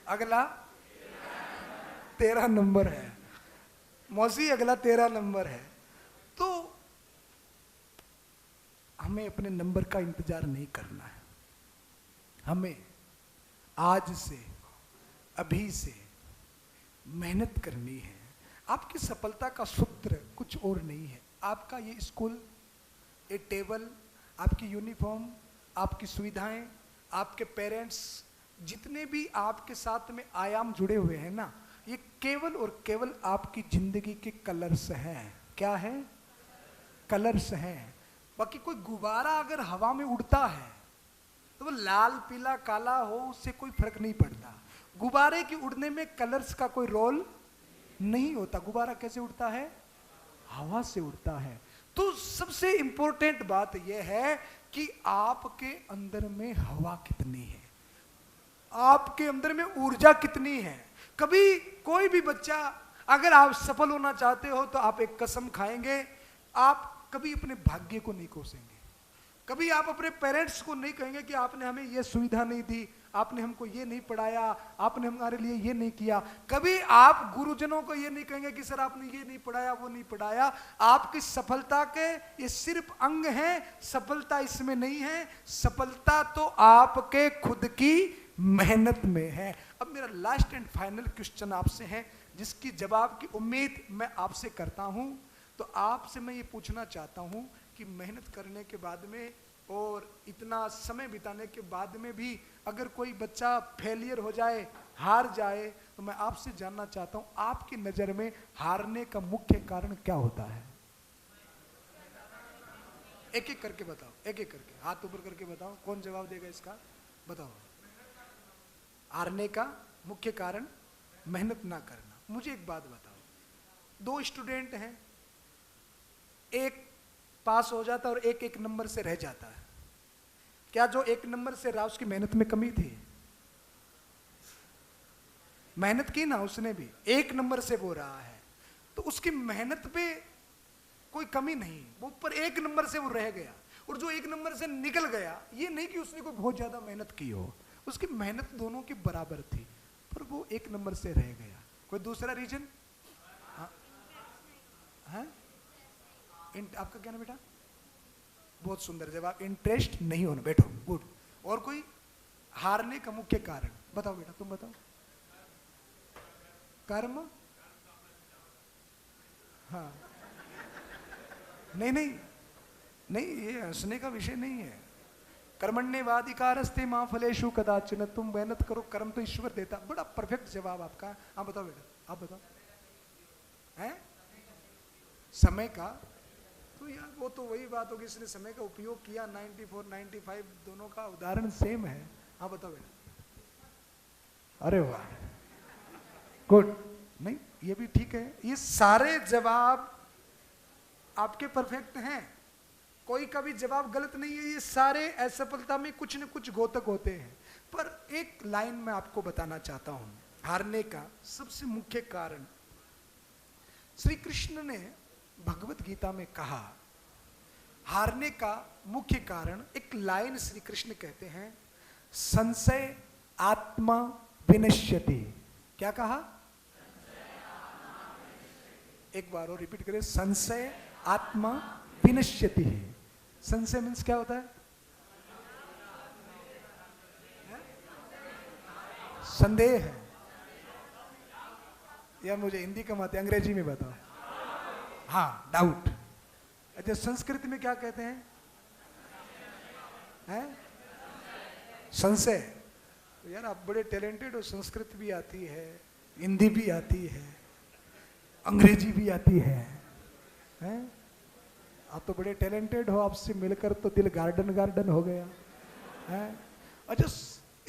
अगला 13 नंबर है। मौसी अगला 13 नंबर है। तो हमें अपने नंबर का इंतजार नहीं करना है, हमें आज से, अभी से मेहनत करनी है। आपकी सफलता का सूत्र कुछ और नहीं है। आपका ये स्कूल, ये टेबल, आपकी यूनिफॉर्म, आपकी सुविधाएं, आपके पेरेंट्स, जितने भी आपके साथ में आयाम जुड़े हुए हैं ना, ये केवल और केवल आपकी जिंदगी के कलर्स हैं। क्या है? कलर्स हैं। बाकी कोई गुब्बारा अगर हवा में उड़ता है तो वो लाल, पीला, काला हो, उससे कोई फर्क नहीं पड़ता। गुब्बारे के उड़ने में कलर्स का कोई रोल नहीं होता। गुब्बारा कैसे उड़ता है? हवा से उड़ता है। तो सबसे इंपॉर्टेंट बात यह है कि आपके अंदर में हवा कितनी है, आपके अंदर में ऊर्जा कितनी है। कभी कोई भी बच्चा, अगर आप सफल होना चाहते हो तो आप एक कसम खाएंगे, आप कभी अपने भाग्य को नहीं कोसेंगे। कभी आप अपने पेरेंट्स को नहीं कहेंगे कि आपने हमें ये सुविधा नहीं दी, आपने हमको ये नहीं पढ़ाया, आपने हमारे लिए ये नहीं किया। कभी आप गुरुजनों को ये नहीं कहेंगे कि सर आपने ये नहीं पढ़ाया, वो नहीं पढ़ाया। आपकी सफलता के ये सिर्फ अंग हैं, सफलता इसमें नहीं है। सफलता तो आपके खुद की मेहनत में है। अब मेरा लास्ट एंड फाइनल क्वेश्चन आपसे है, जिसकी जवाब की उम्मीद मैं आपसे करता हूं। तो आपसे मैं ये पूछना चाहता हूं कि मेहनत करने के बाद में और इतना समय बिताने के बाद में भी अगर कोई बच्चा फेलियर हो जाए, हार जाए, तो मैं आपसे जानना चाहता हूं, आपकी नजर में हारने का मुख्य कारण क्या होता है? एक एक करके बताओ, एक एक करके हाथ ऊपर करके बताओ, कौन जवाब देगा इसका? बताओ। हारने का मुख्य कारण मेहनत ना करना। मुझे एक बात बताओ, दो स्टूडेंट हैं, एक पास हो जाता है और एक एक नंबर से रह जाता है, क्या जो एक नंबर से रहा उसकी मेहनत में कमी थी? मेहनत की ना उसने भी, एक नंबर से वो रहा है, तो उसकी मेहनत पे कोई कमी नहीं, वो पर एक नंबर से वो रह गया। और जो एक नंबर से निकल गया, ये नहीं कि उसने कोई बहुत ज्यादा मेहनत की हो, उसकी मेहनत दोनों की बराबर थी, पर वो एक नंबर से रह गया। कोई दूसरा रीजन? हाँ, आपका क्या ना बेटा? बहुत सुंदर जवाब, इंटरेस्ट नहीं होना। बैठो, गुड। और कोई? हारने का मुख्य कारण बताओ बेटा, तुम बताओ। कर्म? हाँ, नहीं नहीं नहीं, ये हंसने का विषय नहीं है। कर्मण्येवाधिकारस्ते मां फलेषु कदाचन, तुम मेहनत करो, कर्म तो ईश्वर देता। बड़ा परफेक्ट जवाब आपका। हाँ बताओ बेटा, आप बताओ। हैं? समय का? तो यार वो तो वही बात होगी, इसने समय का उपयोग किया। 94, 95 दोनों का उदाहरण सेम है। हाँ बताओ बेटा। अरे वाह, गुड। नहीं, ये भी ठीक है। ये सारे जवाब आपके परफेक्ट हैं, कोई का भी जवाब गलत नहीं है। ये सारे असफलता में कुछ न कुछ घोतक होते हैं। पर एक लाइन मैं आपको बताना चाहता हूं, हारने का सबसे मुख्य कारण श्री कृष्ण ने भगवत गीता में कहा। हारने का मुख्य कारण, एक लाइन श्री कृष्ण कहते हैं, संशय आत्मा विनश्यति। क्या कहा? एक बार और रिपीट करें, संशय आत्मा विनश्यति। संशय मीन्स क्या होता है? संदेह है, या मुझे हिंदी कम आती है, अंग्रेजी में बताओ। हाँ, डाउट। अच्छा, संस्कृत में क्या कहते हैं? हैं? संशय। तो यार आप बड़े टैलेंटेड हो, संस्कृत भी आती है, हिंदी भी आती है, अंग्रेजी भी आती है, हैं? आप तो बड़े टैलेंटेड हो, आपसे मिलकर तो दिल गार्डन गार्डन हो गया है। अच्छा,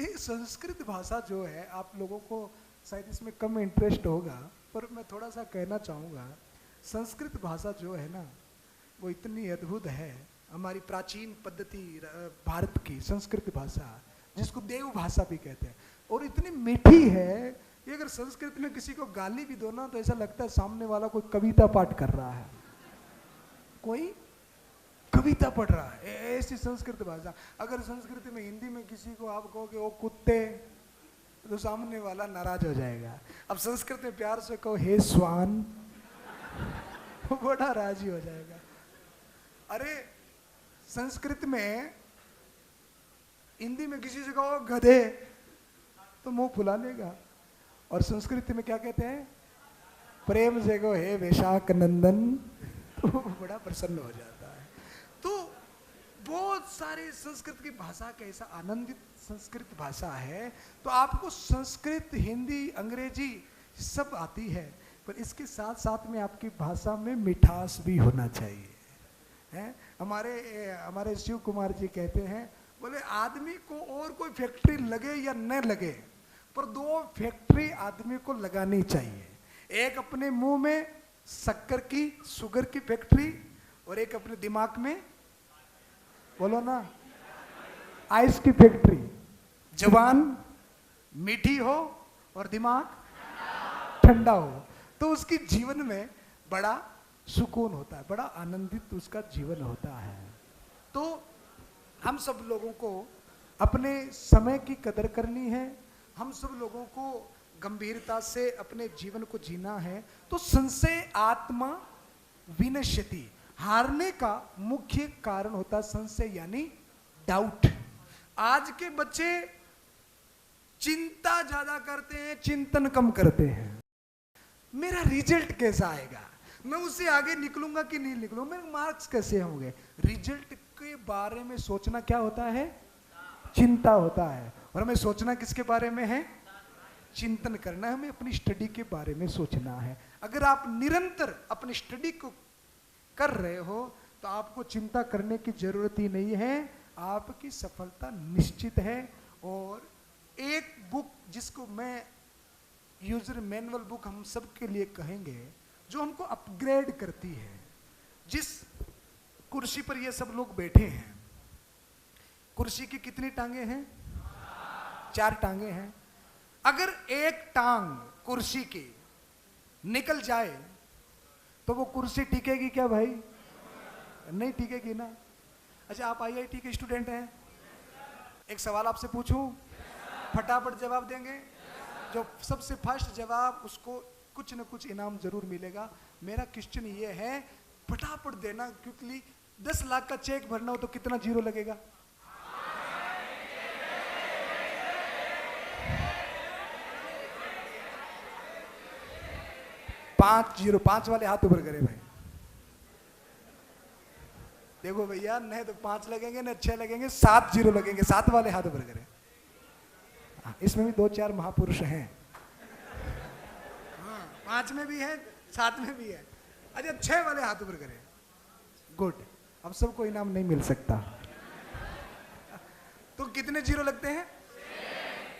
ये संस्कृत भाषा जो है, आप लोगों को शायद इसमें कम इंटरेस्ट होगा, पर मैं थोड़ा सा कहना चाहूँगा। संस्कृत भाषा जो है ना, वो इतनी अद्भुत है। हमारी प्राचीन पद्धति भारत की संस्कृत भाषा, जिसको देव भाषा भी कहते हैं, और इतनी मीठी है कि अगर संस्कृत में किसी को गाली भी दो ना, तो ऐसा लगता है सामने वाला कोई कविता पाठ कर रहा है, कोई कविता पढ़ रहा है। ऐसी संस्कृत भाषा। अगर संस्कृत में, हिंदी में किसी को आप कहोगे ओ कुत्ते, तो सामने वाला नाराज हो जाएगा। अब संस्कृत में प्यार से कहो हे स्वान, वो बड़ा राजी हो जाएगा। अरे संस्कृत में, हिंदी में किसी से कहो गधे, तो मुंह फुला लेगा। और संस्कृत में क्या कहते हैं? प्रेम से कहो हे वैशाख नंदन, तो बड़ा प्रसन्न हो जाता है। तो बहुत सारे संस्कृत की भाषा का ऐसा आनंदित संस्कृत भाषा है। तो आपको संस्कृत, हिंदी, अंग्रेजी सब आती है, पर इसके साथ साथ में आपकी भाषा में मिठास भी होना चाहिए, है? हमारे शिव कुमार जी कहते हैं, बोले आदमी को और कोई फैक्ट्री लगे या न लगे, पर दो फैक्ट्री आदमी को लगानी चाहिए। एक अपने मुंह में शक्कर की, शुगर की फैक्ट्री, और एक अपने दिमाग में, बोलो ना, आइस की फैक्ट्री। जबान मीठी हो और दिमाग ठंडा हो, तो उसकी जीवन में बड़ा सुकून होता है, बड़ा आनंदित उसका जीवन होता है। तो हम सब लोगों को अपने समय की कदर करनी है, हम सब लोगों को गंभीरता से अपने जीवन को जीना है। तो संशय आत्मा विनश्यति, हारने का मुख्य कारण होता है संशय, यानी डाउट। आज के बच्चे चिंता ज्यादा करते हैं, चिंतन कम करते हैं। मेरा रिजल्ट कैसा आएगा? मैं उससे आगे निकलूंगा कि नहीं निकलूंगा, मेरे मार्क्स कैसे होंगे। रिजल्ट के बारे में सोचना क्या होता है, चिंता होता है। और हमें सोचना किसके बारे में है, चिंतन करना है, हमें अपनी स्टडी के बारे में सोचना है। अगर आप निरंतर अपनी स्टडी को कर रहे हो तो आपको चिंता करने की जरूरत ही नहीं है, आपकी सफलता निश्चित है। और एक बुक जिसको मैं यूजर मैनुअल बुक हम सबके लिए कहेंगे, जो हमको अपग्रेड करती है। जिस कुर्सी पर ये सब लोग बैठे हैं, कुर्सी की कितनी टांगे हैं, 4 टांगे हैं। अगर एक टांग कुर्सी की निकल जाए तो वो कुर्सी टिकेगी क्या भाई, नहीं टिकेगी ना। अच्छा, आप आईआईटी के स्टूडेंट हैं, एक सवाल आपसे पूछूं, फटाफट जवाब देंगे? जो सबसे फर्स्ट जवाब, उसको कुछ न कुछ इनाम जरूर मिलेगा। मेरा क्वेश्चन ये है, फटाफट देना, क्योंकि 10 लाख का चेक भरना हो तो कितना जीरो लगेगा? 5 जीरो। 5 वाले हाथ ऊपर करें भाई। देखो भैया, नहीं तो 5 लगेंगे न 6 लगेंगे, 7 जीरो लगेंगे। 7 वाले हाथ ऊपर करें। इसमें भी 2-4 महापुरुष हैं। 5 में भी है, 7 में भी है। अच्छा, 6 वाले हाथ ऊपर करें। गुड। अब सबको इनाम नहीं मिल सकता। तो कितने जीरो लगते हैं?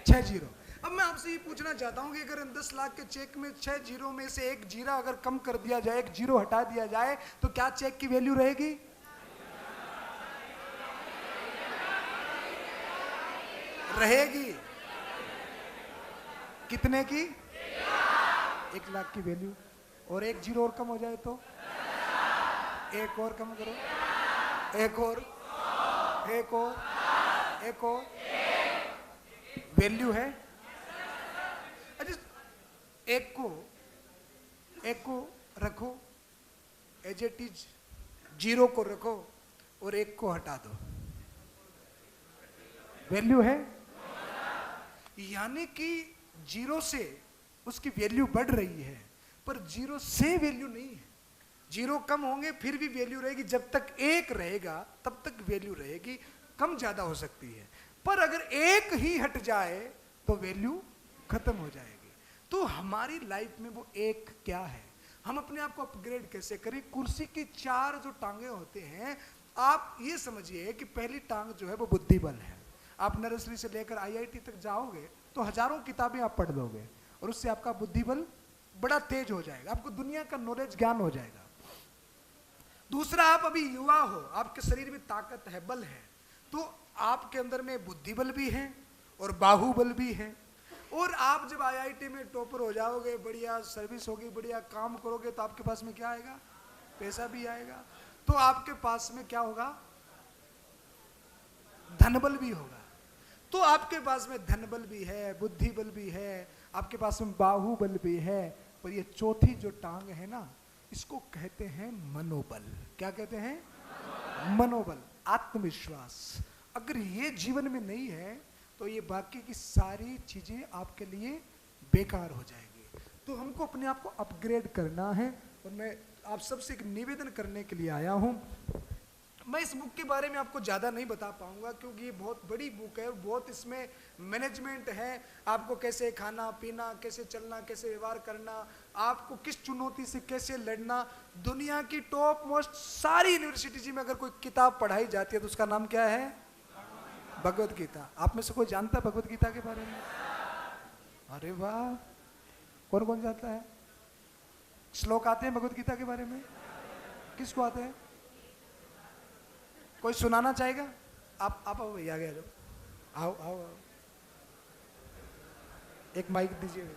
6 जीरो। अब मैं आपसे ये पूछना चाहता हूं कि अगर 10 लाख के चेक में 6 जीरो में से एक जीरा अगर कम कर दिया जाए, एक जीरो हटा दिया जाए, तो क्या चेक की वैल्यू रहेगी? रहेगी। कितने की? 1 लाख की वैल्यू। और एक जीरो और कम हो जाए तो? एक और कम करो, एक और, एक और, एक और। वैल्यू है। अच्छा, एक को रखो एज इट इज, जीरो को रखो और एक को हटा दो, वैल्यू है। यानी कि जीरो से उसकी वैल्यू बढ़ रही है, पर जीरो से वैल्यू नहीं है। जीरो कम होंगे फिर भी वैल्यू रहेगी। जब तक एक रहेगा तब तक वैल्यू रहेगी। कम ज्यादा हो सकती है, पर अगर एक ही हट जाए तो वैल्यू खत्म हो जाएगी। तो हमारी लाइफ में वो एक क्या है, हम अपने आप को अपग्रेड कैसे करें? कुर्सी की 4 जो टांगे होते हैं, आप ये समझिए कि पहली टांग जो है वो बुद्धि बल है। आप नर्सरी से लेकर आईआईटी तक जाओगे तो हजारों किताबें आप पढ़ लोगे और उससे आपका बुद्धि बल बड़ा तेज हो जाएगा, आपको दुनिया का नॉलेज ज्ञान हो जाएगा। दूसरा, आप अभी युवा हो, आपके शरीर में ताकत है, बल है, तो आपके अंदर में बुद्धि बल भी है और बाहुबल भी है। और आप जब आईआईटी में टॉपर हो जाओगे, बढ़िया सर्विस होगी, बढ़िया काम करोगे, तो आपके पास में क्या आएगा? पैसा भी आएगा। तो आपके पास में क्या होगा? धनबल भी होगा। तो आपके पास में धनबल भी है, बुद्धि बल भी है, आपके पास में बाहुबल भी है। पर ये चौथी जो टांग है ना, इसको कहते हैं मनोबल। क्या कहते हैं? मनोबल, आत्मविश्वास। अगर ये जीवन में नहीं है तो ये बाकी की सारी चीजें आपके लिए बेकार हो जाएगी। तो हमको अपने आप को अपग्रेड करना है। और मैं आप सबसे एक निवेदन करने के लिए आया हूं। मैं इस बुक के बारे में आपको ज़्यादा नहीं बता पाऊंगा, क्योंकि ये बहुत बड़ी बुक है और बहुत इसमें मैनेजमेंट है। आपको कैसे खाना पीना, कैसे चलना, कैसे व्यवहार करना, आपको किस चुनौती से कैसे लड़ना। दुनिया की टॉप मोस्ट सारी यूनिवर्सिटी में अगर कोई किताब पढ़ाई जाती है तो उसका नाम क्या है? भगवत गीता। आप में से कोई जानता है भगवत गीता के बारे में? अरे वाह, कौन कौन जानता है? श्लोक आते हैं भगवत गीता के बारे में? किसको आते हैं? कोई सुनाना चाहेगा? आप आओ भैया, आगे आ जाओ। आओ आओ आओ, एक माइक दीजिए।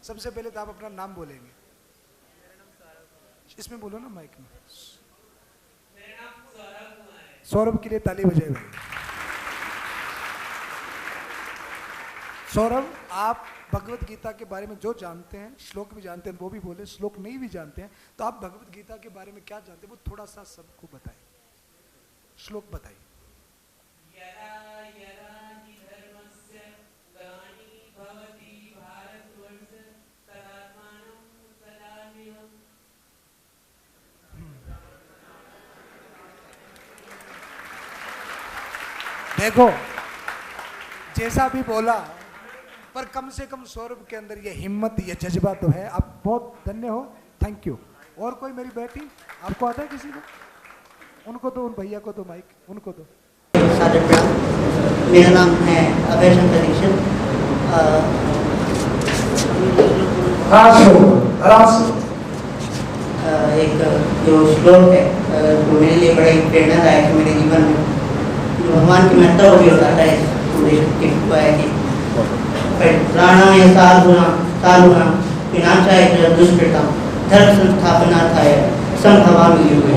सबसे पहले तो आप अपना नाम बोलेंगे। इसमें बोलो ना, माइक में। सौरभ के लिए ताली बजाए भाई। सौरभ, आप भगवत गीता के बारे में जो जानते हैं, श्लोक भी जानते हैं वो भी बोले, श्लोक नहीं भी जानते हैं तो आप भगवत गीता के बारे में क्या जानते हैं वो थोड़ा सा सबको बताइए। श्लोक बताइए। देखो जैसा भी बोला, पर कम से कम सौरभ के अंदर ये हिम्मत, ये जज्बा तो है। आप बहुत धन्य हो, थैंक यू। और कोई मेरी बेटी, आपको आता है किसी को? उनको दो, उन भैया को दो माइक, उनको दो। मेरा नाम है अभय शंकर दीक्षित। एक जो श्लोक है जो मेरे लिए बड़ा ही प्रेरणादायक है मेरे जीवन में, जो भगवान की महत्ता को भी बताता है। है कि प्राणाय साधुना विनाशाय च दुष्कृता धर्म संस्थापनार्थाय संभवामि युगे।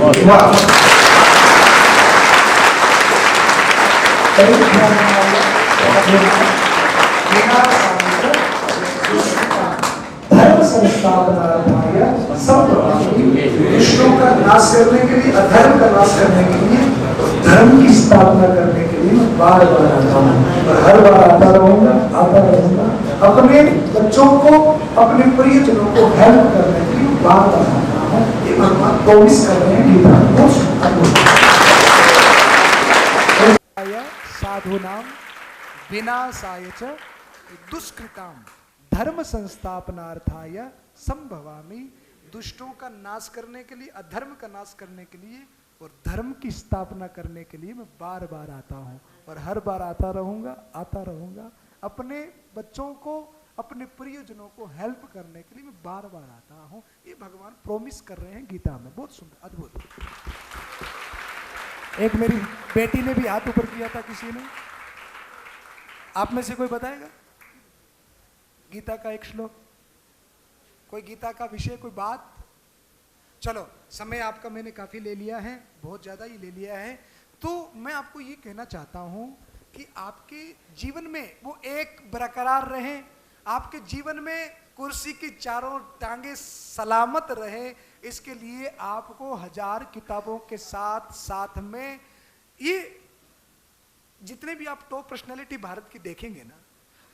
धर्म संस्थापनार्थाय संभवामि। विष्णु का नाश करने के लिए, अधर्म का नाश करने के लिए, धर्म की स्थापना करने के लिए मैं बार बार आता हूँ और हर बार आता रहूंगा, आता रहूंगा। अपने बच्चों को, अपने प्रियजनों को हेल्प करने के लिए बार बार आता हूँ। ये भगवान प्रॉमिस कर रहे हैं गीता में। साधुनाम विनाशाय च दुष्कृताम धर्म संस्थापनार्थाय संभवामि। दुष्टों का नाश करने के लिए, अधर्म का नाश करने के लिए और धर्म की स्थापना करने के लिए मैं बार बार आता हूँ और हर बार आता रहूंगा, आता रहूंगा। अपने बच्चों को, अपने प्रियजनों को हेल्प करने के लिए मैं बार बार आता हूँ। ये भगवान प्रॉमिस कर रहे हैं गीता में। बहुत सुंदर, अद्भुत। एक मेरी बेटी ने भी हाथ ऊपर किया था, किसी ने। आप में से कोई बताएगा गीता का एक श्लोक? कोई गीता का विषय, कोई बात? चलो, समय आपका मैंने काफी ले लिया है, बहुत ज्यादा ही ले लिया है। तो मैं आपको ये कहना चाहता हूं कि आपके जीवन में वो एक बरकरार रहे, आपके जीवन में कुर्सी की चारों टांगे सलामत रहे। इसके लिए आपको 1000 किताबों के साथ साथ में ये जितने भी आप टॉप पर्सनैलिटी भारत की देखेंगे ना,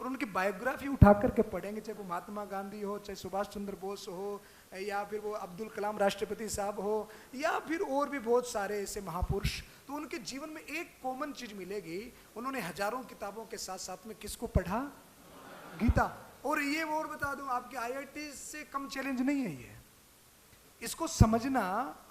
और उनकी बायोग्राफी उठा करके पढ़ेंगे, चाहे वो महात्मा गांधी हो, चाहे सुभाष चंद्र बोस हो, या फिर वो अब्दुल कलाम राष्ट्रपति साहब हो, या फिर और भी बहुत सारे ऐसे महापुरुष, तो उनके जीवन में एक कॉमन चीज मिलेगी। उन्होंने हजारों किताबों के साथ साथ में किसको पढ़ा? गीता। और ये और बता दूं, आपके IIT से कम चैलेंज नहीं है ये। इसको समझना,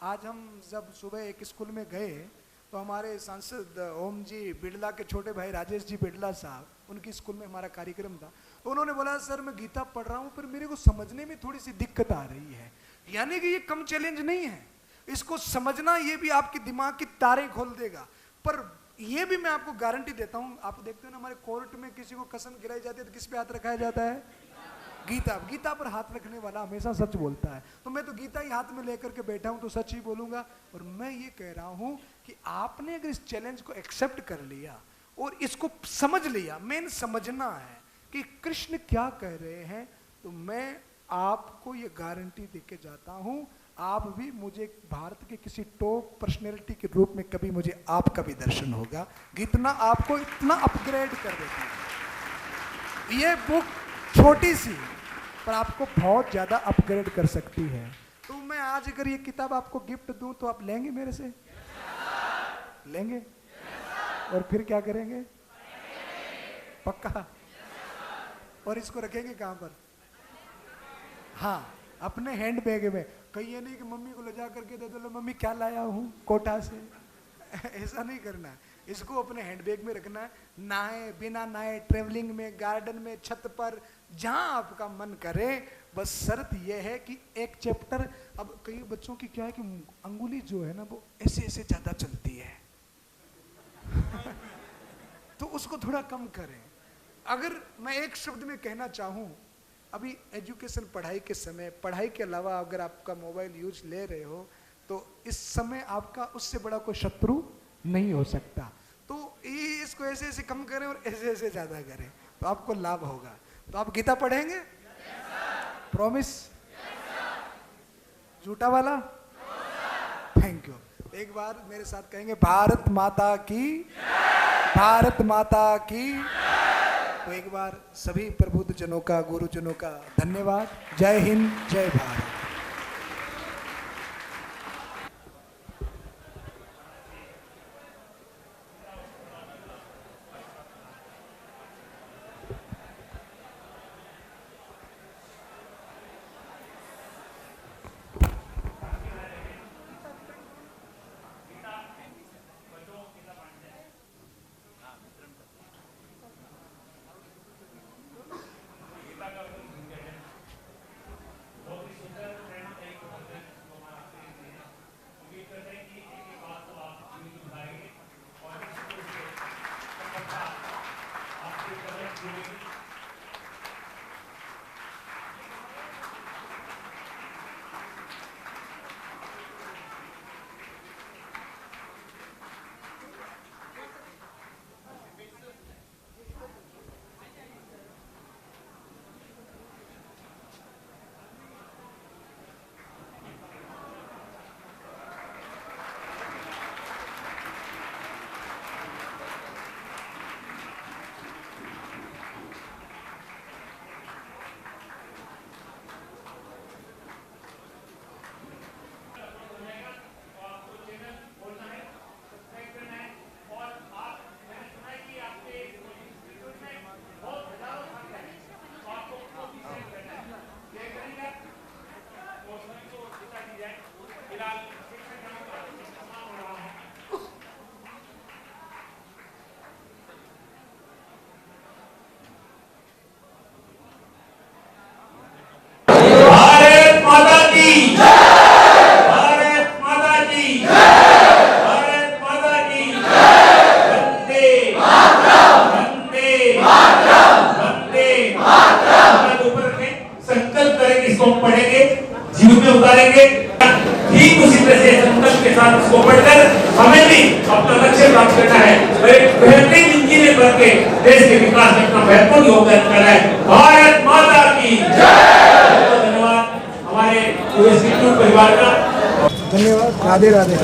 आज हम जब सुबह एक स्कूल में गए तो हमारे सांसद ओम जी बिड़ला के छोटे भाई राजेश जी बिड़ला साहब, उनकी स्कूल में हमारा कार्यक्रम था, तो उन्होंने बोला सर मैं गीता पढ़ रहा हूँ पर मेरे को समझने में थोड़ी सी दिक्कत आ रही है। यानी कि ये कम चैलेंज नहीं है, इसको समझना ये भी आपके दिमाग की तारें खोल देगा। पर ये भी मैं आपको गारंटी देता हूँ, आप देखते हो ना हमारे कोर्ट में किसी को कसम गिराई जाती है तो किस पे हाथ रखाया जाता है? गीता। गीता पर हाथ रखने वाला हमेशा सच बोलता है। तो मैं तो गीता ही हाथ में लेकर के बैठा हूं तो सच ही बोलूंगा। और मैं ये कह रहा हूं कि आपने अगर इस चैलेंज को एक्सेप्ट कर लिया और इसको समझ लिया, मेन समझना है कि कृष्ण क्या कह रहे हैं, तो मैं आपको ये गारंटी देके जाता हूं, आप भी मुझे भारत के किसी टॉप पर्सनैलिटी के रूप में कभी मुझे आपका भी दर्शन होगा। गीता आपको इतना अपग्रेड कर देती है। ये बुक छोटी सी पर आपको बहुत ज्यादा अपग्रेड कर सकती है। तो मैं आज अगर ये किताब आपको गिफ्ट दूं तो आप लेंगे मेरे से? लेंगे? और फिर क्या करेंगे? पक्का? और इसको रखेंगे कहां पर? हाँ, अपने हैंड बैग में। कहीं ये नहीं कि मम्मी को ले जा करके दे दो, लो मम्मी क्या लाया हूँ कोटा से। ऐसा नहीं करना है, इसको अपने हैंडबैग में रखना है। नहाए बिना नहाए, ट्रेवलिंग में, गार्डन में, छत पर, जहां आपका मन करे। बस शर्त यह है कि एक चैप्टर, अब कई बच्चों की क्या है कि अंगुली जो है ना वो ऐसे ऐसे ज्यादा चलती है तो उसको थोड़ा कम करें। अगर मैं एक शब्द में कहना चाहूं, अभी एजुकेशन पढ़ाई के समय, पढ़ाई के अलावा अगर आपका मोबाइल यूज ले रहे हो तो इस समय आपका उससे बड़ा कोई शत्रु नहीं हो सकता। तो ये इसको ऐसे ऐसे कम करें और ऐसे ऐसे ज्यादा करें तो आपको लाभ होगा। तो आप गीता पढ़ेंगे? प्रॉमिस? झूठा वाला? Thank you. एक बार मेरे साथ कहेंगे भारत माता की, भारत माता की। तो एक बार सभी प्रबुद्धजनों का, गुरुजनों का धन्यवाद। जय हिंद, जय भारत। करके देश के विकास में अपना महत्वपूर्ण योगदान कर रहा है। भारत माता की जय। बहुत धन्यवाद हमारे परिवार का। धन्यवाद। राधे राधे।